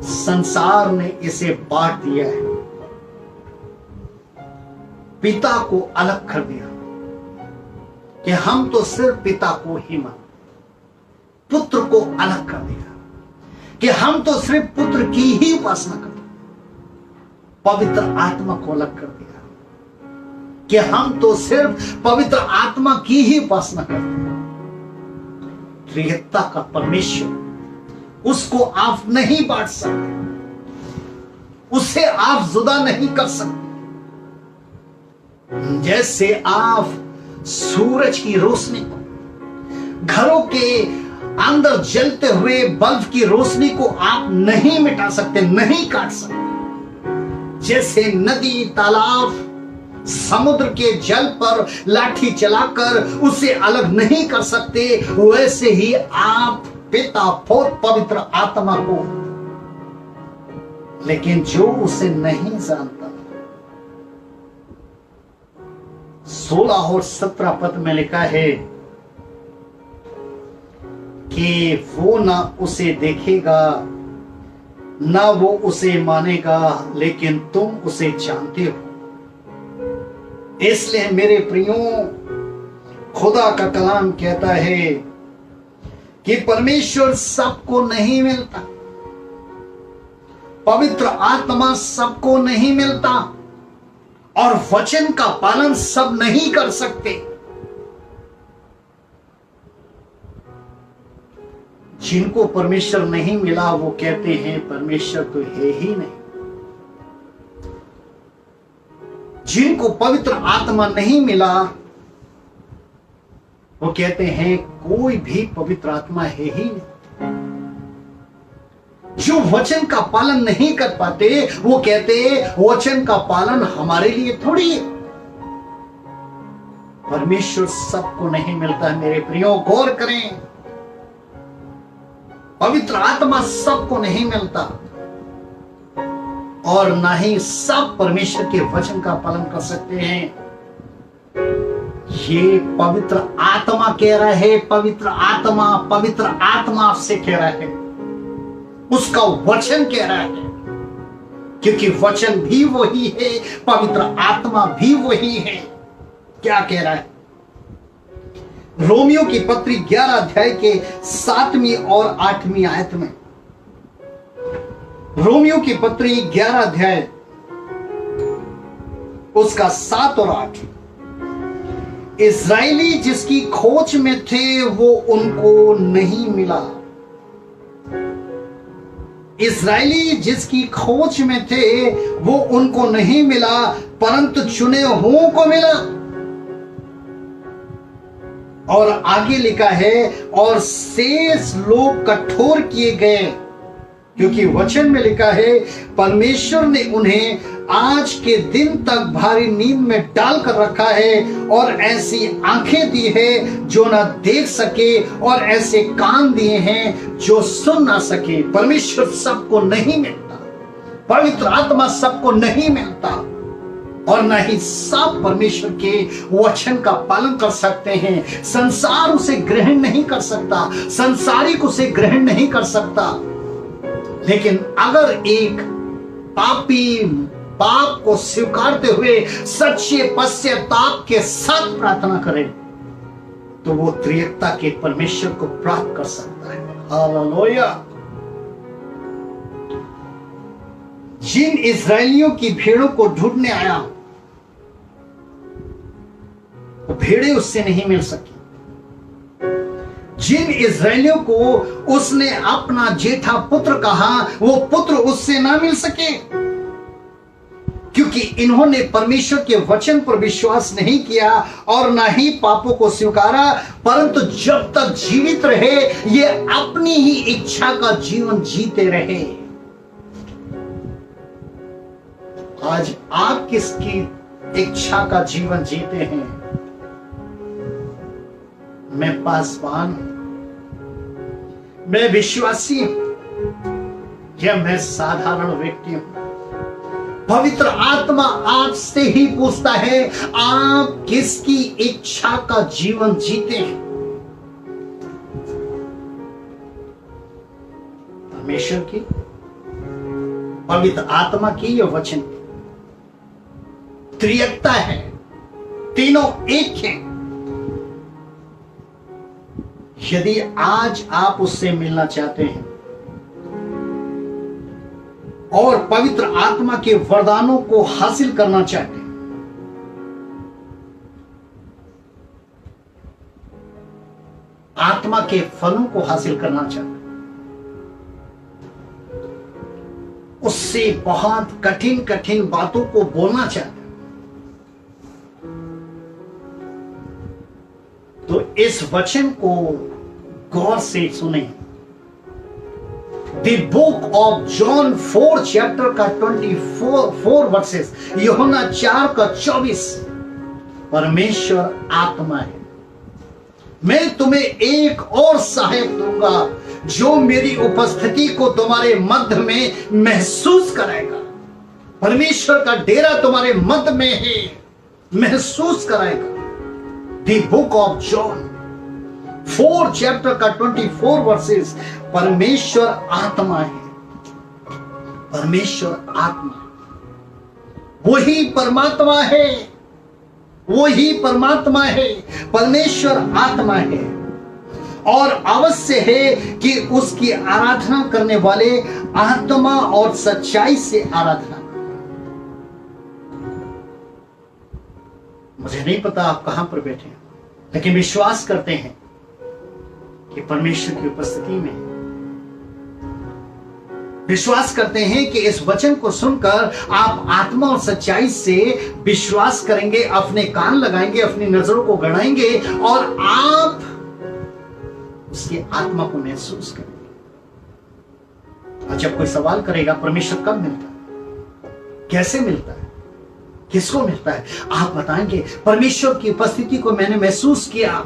संसार ने इसे बांट दिया है, पिता को अलग कर दिया कि हम तो सिर्फ पिता को ही मानते, पुत्र को अलग कर दिया कि हम तो सिर्फ पुत्र की ही उपासना करते, पवित्र आत्मा को अलग कर दिया कि हम तो सिर्फ पवित्र आत्मा की ही उपासना करते हैं। त्रिएकता का परमेश्वर, उसको आप नहीं बांट सकते, उसे आप जुदा नहीं कर सकते। जैसे आप सूरज की रोशनी को, घरों के अंदर जलते हुए बल्ब की रोशनी को आप नहीं मिटा सकते, नहीं काट सकते। जैसे नदी, तालाब, समुद्र के जल पर लाठी चलाकर उसे अलग नहीं कर सकते, वैसे ही आप पिता और पवित्र आत्मा को, लेकिन जो उसे नहीं जानता, 16 और 17 पद में लिखा है कि वो ना उसे देखेगा ना वो उसे मानेगा, लेकिन तुम उसे जानते हो। इसलिए मेरे प्रियो, खुदा का कलाम कहता है कि परमेश्वर सबको नहीं मिलता, पवित्र आत्मा सबको नहीं मिलता, और वचन का पालन सब नहीं कर सकते। जिनको परमेश्वर नहीं मिला वो कहते हैं परमेश्वर तो है ही नहीं। जिनको पवित्र आत्मा नहीं मिला वो कहते हैं कोई भी पवित्र आत्मा है ही नहीं। जो वचन का पालन नहीं कर पाते वो कहते वचन का पालन हमारे लिए थोड़ी है। परमेश्वर सबको नहीं मिलता है मेरे प्रियो, गौर करें। पवित्र आत्मा सबको नहीं मिलता और ना ही सब परमेश्वर के वचन का पालन कर सकते हैं। ये पवित्र आत्मा कह रहा है, पवित्र आत्मा आपसे कह रहा है, उसका वचन कह रहा है, क्योंकि वचन भी वही है, पवित्र आत्मा भी वही है। क्या कह रहा है? रोमियो की पत्री 11 अध्याय के 7वीं और 8वीं आयत में, रोमियो की पत्री 11 अध्याय उसका 7 और 8, इस्राएली जिसकी खोज में थे वो उनको नहीं मिला। इस्राएली जिसकी खोज में थे वो उनको नहीं मिला, परंतु चुने हुओं को मिला। और आगे लिखा है, और शेष लोग कठोर किए गए, क्योंकि वचन में लिखा है परमेश्वर ने उन्हें आज के दिन तक भारी नींद में डालकर रखा है, और ऐसी आंखें दी है जो ना देख सके, और ऐसे कान दिए हैं जो सुन ना सके। परमेश्वर सबको नहीं मिलता, पवित्र आत्मा सबको नहीं मिलता, और न ही सब परमेश्वर के वचन का पालन कर सकते हैं। संसार उसे ग्रहण नहीं कर सकता, संसारिक उसे ग्रहण नहीं कर सकता। लेकिन अगर एक पापी पाप को स्वीकारते हुए सच्चे पश्चाताप के साथ प्रार्थना करे तो वो त्रिएकता के परमेश्वर को प्राप्त कर सकता है। हालेलुया। जिन इस्राएलियों की भेड़ों को ढूंढने आया वो भेड़ें उससे नहीं मिल सकी। जिन इस्राएलियों को उसने अपना जेठा पुत्र कहा वो पुत्र उससे ना मिल सके, क्योंकि इन्होंने परमेश्वर के वचन पर विश्वास नहीं किया और ना ही पापों को स्वीकारा, परंतु जब तक जीवित रहे ये अपनी ही इच्छा का जीवन जीते रहे। आज आप किसकी इच्छा का जीवन जीते हैं? मैं पासवान हूं, मैं विश्वासी हूं या मैं साधारण व्यक्ति हूं? पवित्र आत्मा आपसे ही पूछता है आप किसकी इच्छा का जीवन जीते हैं? परमेश्वर की, पवित्र आत्मा की या वचन की? त्रिएकता है, तीनों एक हैं। यदि आज आप उससे मिलना चाहते हैं और पवित्र आत्मा के वरदानों को हासिल करना चाहते हैं, आत्मा के फलों को हासिल करना चाहते हैं, उससे बहुत कठिन कठिन बातों को बोलना चाहते हैं, तो इस वचन को गौर से सुने। The book of John 4 chapter का 24 वर्सेस, यूहन्ना 4 का 24। परमेश्वर आत्मा है। मैं तुम्हें एक और सहायक दूंगा जो मेरी उपस्थिति को तुम्हारे मध्य में महसूस कराएगा। परमेश्वर का डेरा तुम्हारे मध्य में है, महसूस कराएगा। The book of John 4 chapter का 24 वर्सेस, परमेश्वर आत्मा है। परमेश्वर आत्मा, वही परमात्मा है, वही परमात्मा है। परमेश्वर आत्मा है और अवश्य है कि उसकी आराधना करने वाले आत्मा और सच्चाई से आराधना। मुझे नहीं पता आप कहां पर बैठे हैं, लेकिन विश्वास करते हैं कि परमेश्वर की उपस्थिति में, विश्वास करते हैं कि इस वचन को सुनकर आप आत्मा और सच्चाई से विश्वास करेंगे, अपने कान लगाएंगे, अपनी नजरों को गड़ाएंगे और आप उसकी आत्मा को महसूस करेंगे। और जब कोई सवाल करेगा परमेश्वर कब मिलता है, कैसे मिलता है, किसको मिलता है, आप बताएंगे परमेश्वर की उपस्थिति को मैंने महसूस किया,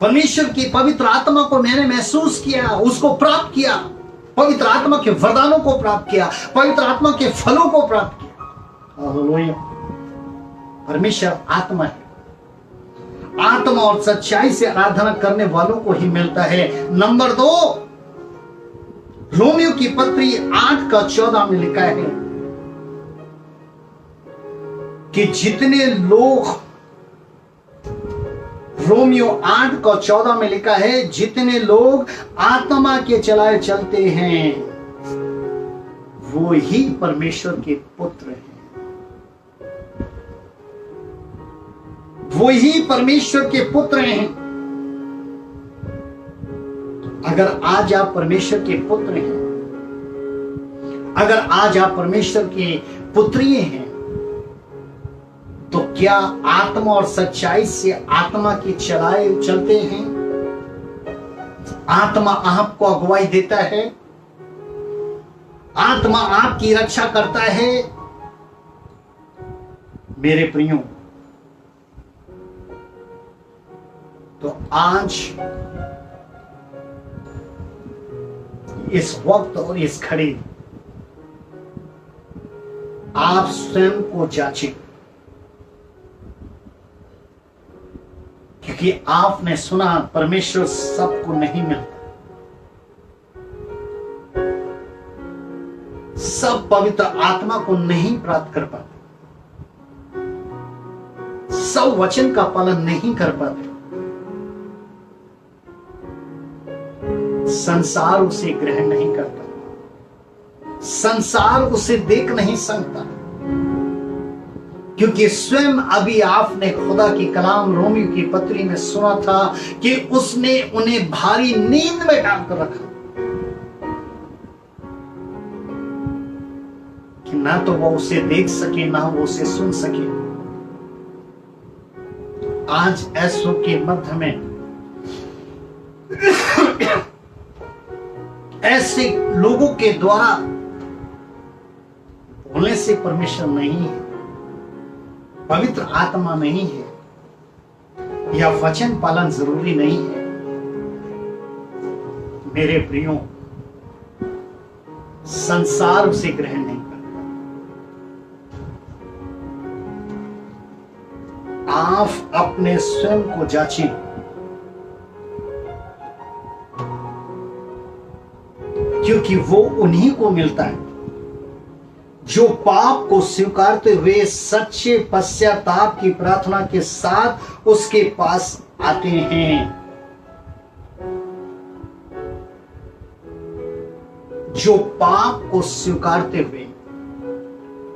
परमेश्वर की पवित्र आत्मा को मैंने महसूस किया, उसको प्राप्त किया, पवित्र आत्मा के वरदानों को प्राप्त किया, पवित्र आत्मा के फलों को प्राप्त किया। हालेलुया। परमेश्वर आत्मा है। आत्मा और सच्चाई से आराधना करने वालों को ही मिलता है। नंबर 2, रोमियो की पत्री 8 का 14 में लिखा है कि जितने लोग, रोमियो 8 का 14 में लिखा है, जितने लोग आत्मा के चलाए चलते हैं वो ही परमेश्वर के पुत्र हैं, वो ही परमेश्वर के पुत्र हैं। अगर आज आप परमेश्वर के पुत्र हैं, अगर आज आप परमेश्वर के पुत्री हैं, तो क्या आत्मा और सच्चाई से आत्मा की चलाए चलते हैं? आत्मा आपको अगुवाई देता है, आत्मा आपकी रक्षा करता है। मेरे प्रियो, तो आज इस वक्त और इस घड़ी आप स्वयं को जांचें, क्योंकि आपने सुना परमेश्वर सबको नहीं मिलता, सब पवित्र आत्मा को नहीं प्राप्त कर पाते, सब वचन का पालन नहीं कर पाते, संसार उसे ग्रहण नहीं करता, संसार उसे देख नहीं सकता, क्योंकि स्वयं अभी आपने खुदा की कलाम रोमियो की पत्री में सुना था कि उसने उन्हें भारी नींद में डालकर रखा कि ना तो वो उसे देख सके, ना वो उसे सुन सके। आज ऐसों के मध्य में ऐसे लोगों के द्वारा बोलने से परमेश्वर नहीं है, पवित्र आत्मा नहीं है, या वचन पालन जरूरी नहीं है। मेरे प्रियो, संसार उसे ग्रहण नहीं करता। आप अपने स्वयं को जांचें, क्योंकि वो उन्हीं को मिलता है जो पाप को स्वीकारते हुए सच्चे पश्चाताप की प्रार्थना के साथ उसके पास आते हैं। जो पाप को स्वीकारते हुए,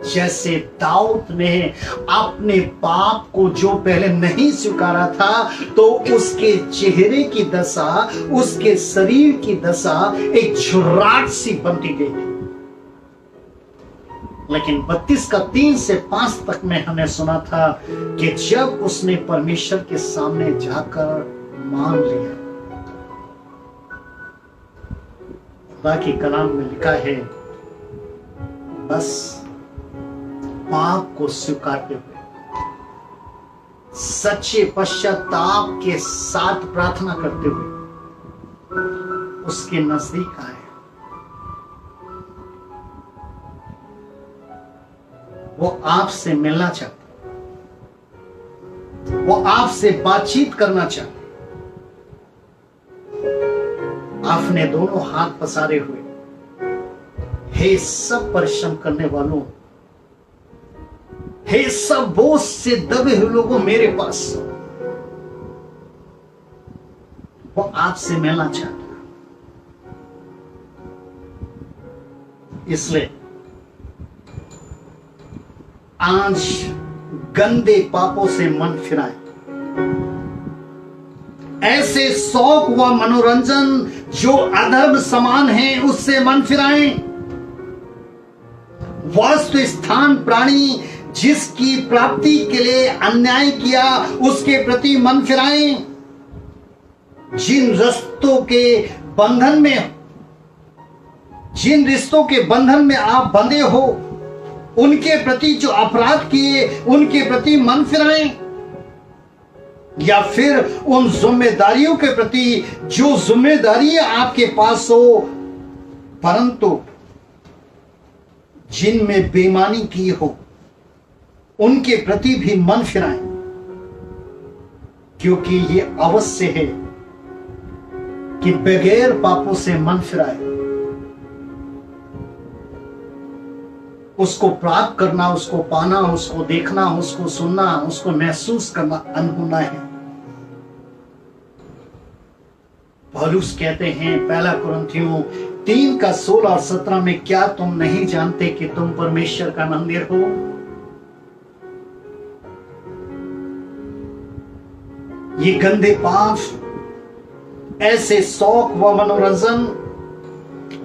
जैसे दाऊद ने अपने पाप को जो पहले नहीं स्वीकारा था, तो उसके चेहरे की दशा, उसके शरीर की दशा एक झुर्राट सी बनती गई थी। लेकिन 32 का 3 से 5 तक में हमने सुना था कि जब उसने परमेश्वर के सामने जाकर मान लिया, खुदा के कलाम में लिखा है, बस पाप को स्वीकारते हुए सच्चे पश्चाताप के साथ प्रार्थना करते हुए उसके नजदीक आए। वो आपसे मिलना चाहता, वो आपसे बातचीत करना चाहता। आपने दोनों हाथ पसारे हुए, हे सब परिश्रम करने वालों, हे सब बोझ से दबे हुए लोगों, मेरे पास। वो आपसे मिलना चाहता। इसलिए आज गंदे पापों से मन फिराएं। ऐसे शौक व मनोरंजन जो अधर्म समान है, उससे मन फिराएं। वास्तु स्थान प्राणी जिसकी प्राप्ति के लिए अन्याय किया, उसके प्रति मन फिराएं। जिन रिश्तों के बंधन में आप बंधे हो, उनके प्रति जो अपराध किए, उनके प्रति मन फिराएं। या फिर उन जिम्मेदारियों के प्रति जो जिम्मेदारियां आपके पास हो, परंतु जिनमें बेईमानी की हो, उनके प्रति भी मन फिराएं। क्योंकि ये अवश्य है कि बगैर पापों से मन फिराए, उसको प्राप्त करना, उसको पाना, उसको देखना, उसको सुनना, उसको महसूस करना अनहोना है। पौलुस कहते हैं पहला कुरिन्थियों 3 का 16 और 17 में, क्या तुम नहीं जानते कि तुम परमेश्वर का मंदिर हो? ये गंदे पाप, ऐसे शौक व मनोरंजन,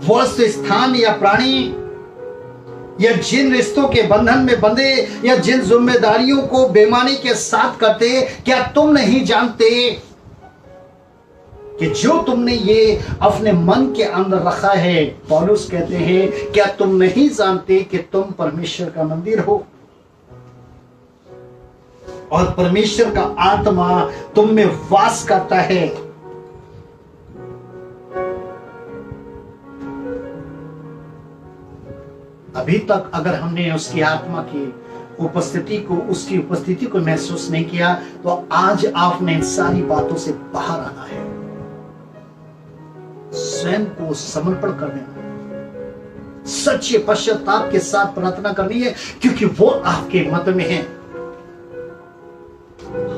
वस्तु स्थान या प्राणी, या जिन रिश्तों के बंधन में बंधे, या जिन जिम्मेदारियों को बेईमानी के साथ करते, क्या तुम नहीं जानते कि जो तुमने ये अपने मन के अंदर रखा है? पौलुस कहते हैं, क्या तुम नहीं जानते कि तुम परमेश्वर का मंदिर हो और परमेश्वर का आत्मा तुम में वास करता है? अभी तक अगर हमने उसकी आत्मा की उसकी उपस्थिति को महसूस नहीं किया, तो आज आपने इन सारी बातों से बाहर आना है, स्वयं को समर्पण कर देना, सच्चे पश्चाताप के साथ प्रार्थना करनी है, क्योंकि वो आपके मध्य में है।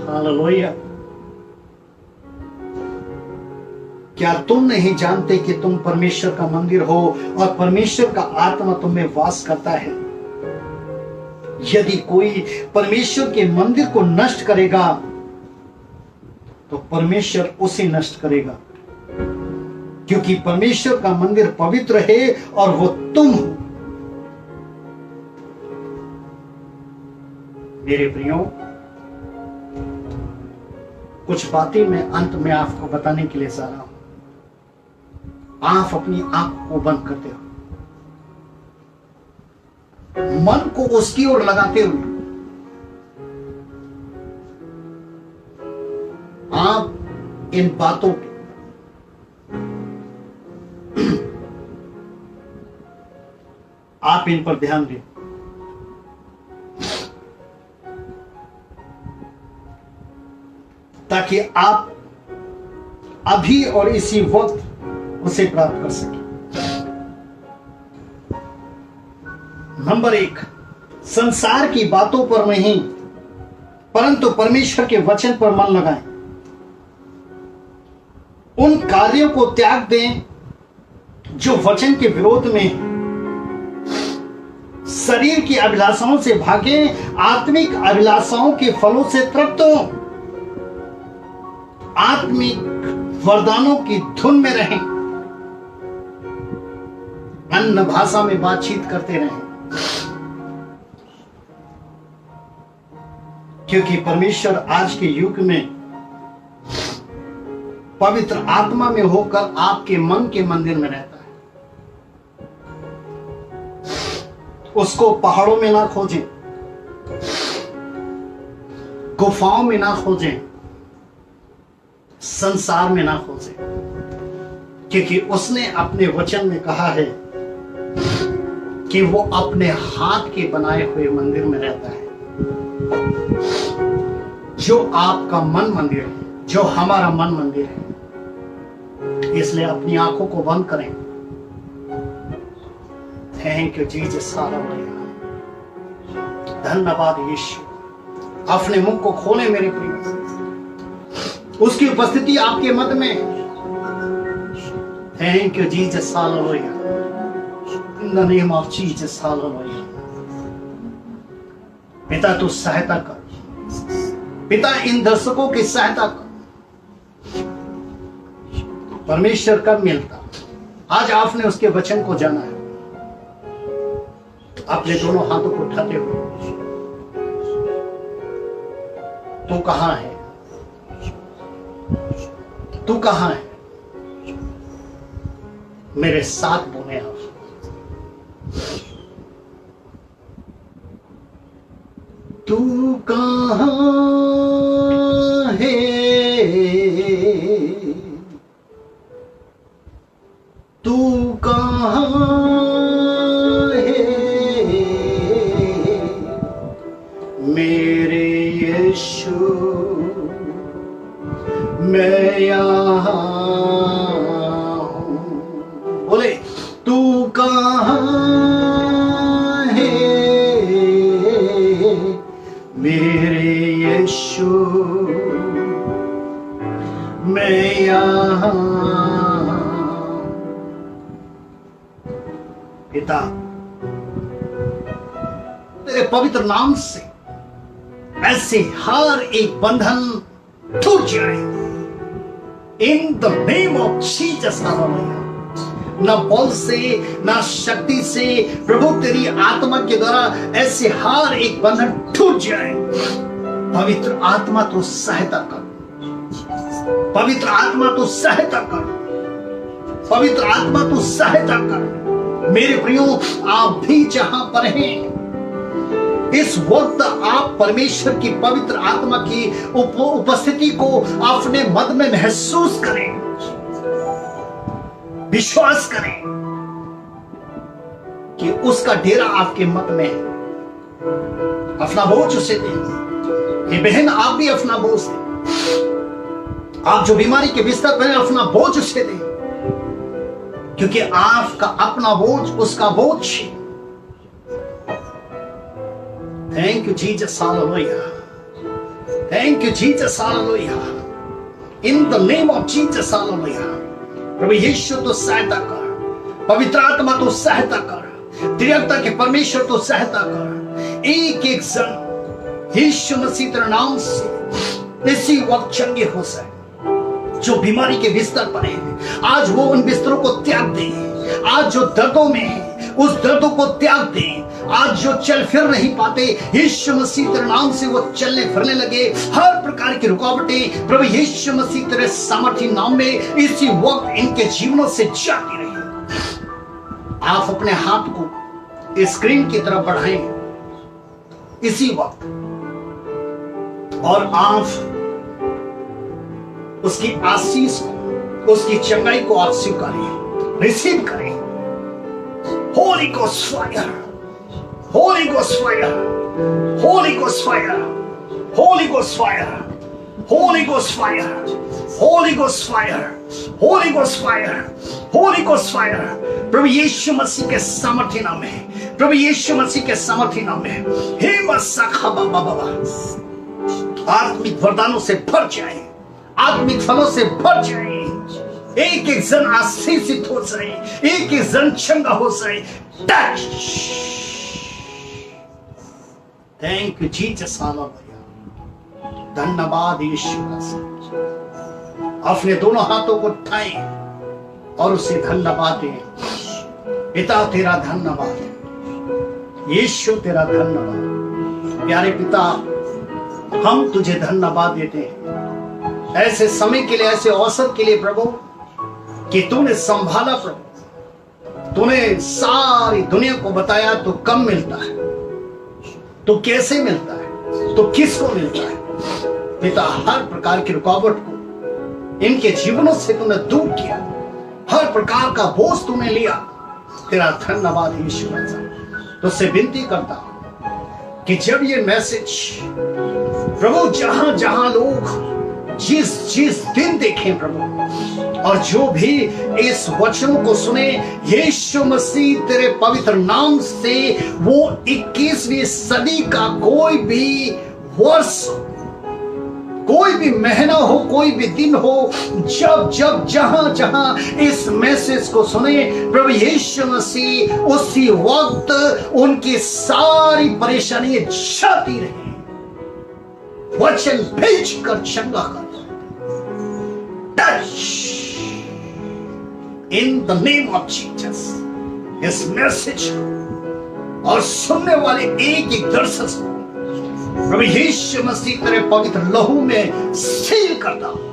हालेलुया। क्या तुम नहीं जानते कि तुम परमेश्वर का मंदिर हो और परमेश्वर का आत्मा तुम में वास करता है? यदि कोई परमेश्वर के मंदिर को नष्ट करेगा, तो परमेश्वर उसे नष्ट करेगा, क्योंकि परमेश्वर का मंदिर पवित्र है और वो तुम हो। मेरे प्रियो, कुछ बातें मैं अंत में आपको बताने के लिए जा रहा हूं। आप अपनी आंख को बंद करते हो, मन को उसकी ओर लगाते हुए आप इन बातों आप इन पर ध्यान दें। ताकि आप अभी और इसी वक्त उसे प्राप्त कर सके। नंबर 1, संसार की बातों पर नहीं, परंतु परमेश्वर के वचन पर मन लगाएं। उन कार्यों को त्याग दें जो वचन के विरोध में हैं। शरीर की अभिलाषाओं से भागें, आत्मिक अभिलाषाओं के फलों से तृप्त हो। आत्मिक वरदानों की धुन में रहें, अन्य भाषा में बातचीत करते रहें। क्योंकि परमेश्वर आज के युग में पवित्र आत्मा में होकर आपके मन के मंदिर में रहता है। उसको पहाड़ों में ना खोजें, गुफाओं में ना खोजें, संसार में ना खोजें, क्योंकि उसने अपने वचन में कहा है कि वो अपने हाथ के बनाए हुए मंदिर में रहता है। जो आपका मन मंदिर है, जो हमारा मन मंदिर है। इसलिए अपनी आंखों को बंद करें। थैंक यू जीसस, हालेलुया, धन्यवाद यीशु। अपने मुख को खोलें मेरे प्रिय, उसकी उपस्थिति आपके मध्य में। Thank you Jesus, hallelujah, in the name of Jesus, hallelujah. पिता तू सहायता कर, पिता इन दर्शकों की सहायता कर। परमेश्वर कब मिलता? आज आपने उसके वचन को जाना है। अपने दोनों हाथों को उठाते हुए, तू कहां है? तू कहां है? मेरे साथ बोले आप। तू कहां है? तू कहां है मेरे यीशु? मैं यहाँ हूँ। बोले, तू कहां है मेरे यीशु? मैं यहाँ। पिता, तेरे पवित्र नाम से ऐसे हर एक बंधन टूट जाए इन द नेम ऑफ जीसस। न बल से, न शक्ति से, प्रभु तेरी आत्मा के द्वारा ऐसे हर एक बंधन टूट जाए। पवित्र आत्मा तो सहायता कर, पवित्र आत्मा तो सहायता कर, पवित्र आत्मा तो सहायता कर। मेरे प्रियो, आप भी जहां पर हैं इस वक्त, आप परमेश्वर की पवित्र आत्मा की उपस्थिति को अपने मध्य में महसूस करें, विश्वास करें कि उसका डेरा आपके मध्य में है। अपना बोझ उसे दें। ये बहन, आप भी अपना बोझ दें। आप जो बीमारी के बिस्तर पर हैं, अपना बोझ उसे दें, क्योंकि आपका अपना बोझ उसका बोझ। Thank you Jesus, hallelujah, thank you Jesus, hallelujah, in the name of Jesus, hallelujah. प्रभु यीशु तो सहायता कर, पवित्र आत्मा तो सहायता कर, त्रियकता के परमेश्वर तो सहायता कर। एक एक जन यीशु मसीह तेरे नाम से इसी वक्त चंगे हो जाए। जो बीमारी के बिस्तर पर है, आज वो उन बिस्तरों को त्याग दे। आज जो दर्दों में है, उस दर्दों को त्याग दे। आज जो चल फिर नहीं पाते, यीशु मसीह तेरे नाम से वो चलने फिरने लगे। हर प्रकार की रुकावटें प्रभु यीशु मसीह तेरे सामर्थी नाम में इसी वक्त इनके जीवनों से जाती रही। आप अपने हाथ को स्क्रीन की तरफ बढ़ाएं इसी वक्त, और आप उसकी आशीष को, उसकी चंगाई को आप स्वीकारें, रिसीव करें। Holy ghost fire, holy ghost fire, holy ghost fire, holy ghost fire, holy ghost fire, holy ghost fire, holy ghost fire, holy ghost fire. प्रभु यीशु मसीह के सामर्थ्य नाम में, प्रभु यीशु मसीह के सामर्थ्य नाम में, हे मसाखा बाबा बाबा, आत्मिक वरदानों से भर जाए, आत्मिक फलों से भर जाए। एक एक जन आशीषित हो जाए, एक एक जन चंगा हो जाए। Touch. Thank you Jesus, hallelujah, धन्यवाद यीशु मसीह। अपने दोनों हाथों को उठाएं और उसे धन्यवाद दें। पिता तेरा धन्यवाद, यीशु तेरा धन्यवाद। प्यारे पिता, हम तुझे धन्यवाद देते हैं ऐसे समय के लिए, ऐसे अवसर के लिए प्रभु, कि तूने संभाला प्रभु। तूने सारी दुनिया को बताया तो कब मिलता है, तो कैसे मिलता है, तो किसको मिलता है। पिता, हर प्रकार की रुकावट को इनके जीवनों से तूने दूर किया, हर प्रकार का बोझ तूने लिया। तेरा धन्यवाद यीशु राजा। तो से विनती करता हूं कि जब ये मैसेज प्रभु जहां जहां लोग जिस दिन देखें प्रभु, और जो भी इस वचन को सुने, यीशु मसीह तेरे पवित्र नाम से वो 21वीं सदी का कोई भी वर्ष, कोई भी महीना हो, कोई भी दिन हो, जब जब जहां जहां इस मैसेज को सुने प्रभु यीशु मसीह, उसी वक्त उनकी सारी परेशानियां जाती रहे। वचन भेज कर चंगा कर, touch in the name of Jesus इस मैसेज को, और सुनने वाले एक एक दर्शक को प्रभु यीशु मसीह तेरे पवित्र लहू में सील करता हूं,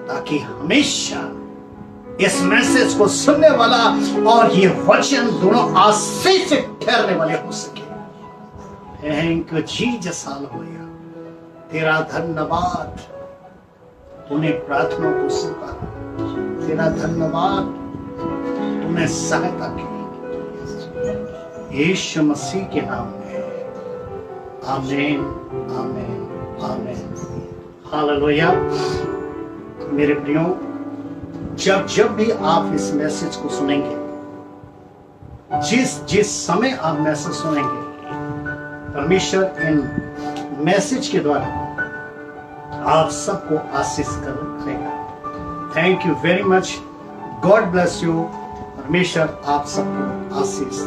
ताकि हमेशा इस मैसेज को सुनने वाला और ये वचन दोनों आशीष से ठहरने वाले हो सके। Thank you Jesus, hallelujah. तेरा धन्यवाद, तूने प्रार्थना को स्वीकारा। तेरा धन्यवाद, तूने सहायता की। यीशु मसीह के नाम में आमीन, आमीन, आमीन, हालेलुया। मेरे प्रियो, जब जब भी आप इस मैसेज को सुनेंगे, जिस समय आप मैसेज सुनेंगे, परमेश्वर इन मैसेज के द्वारा आप सबको आशीष करेगा। Thank you very much. God bless you. परमेश्वर आप सबको आशीष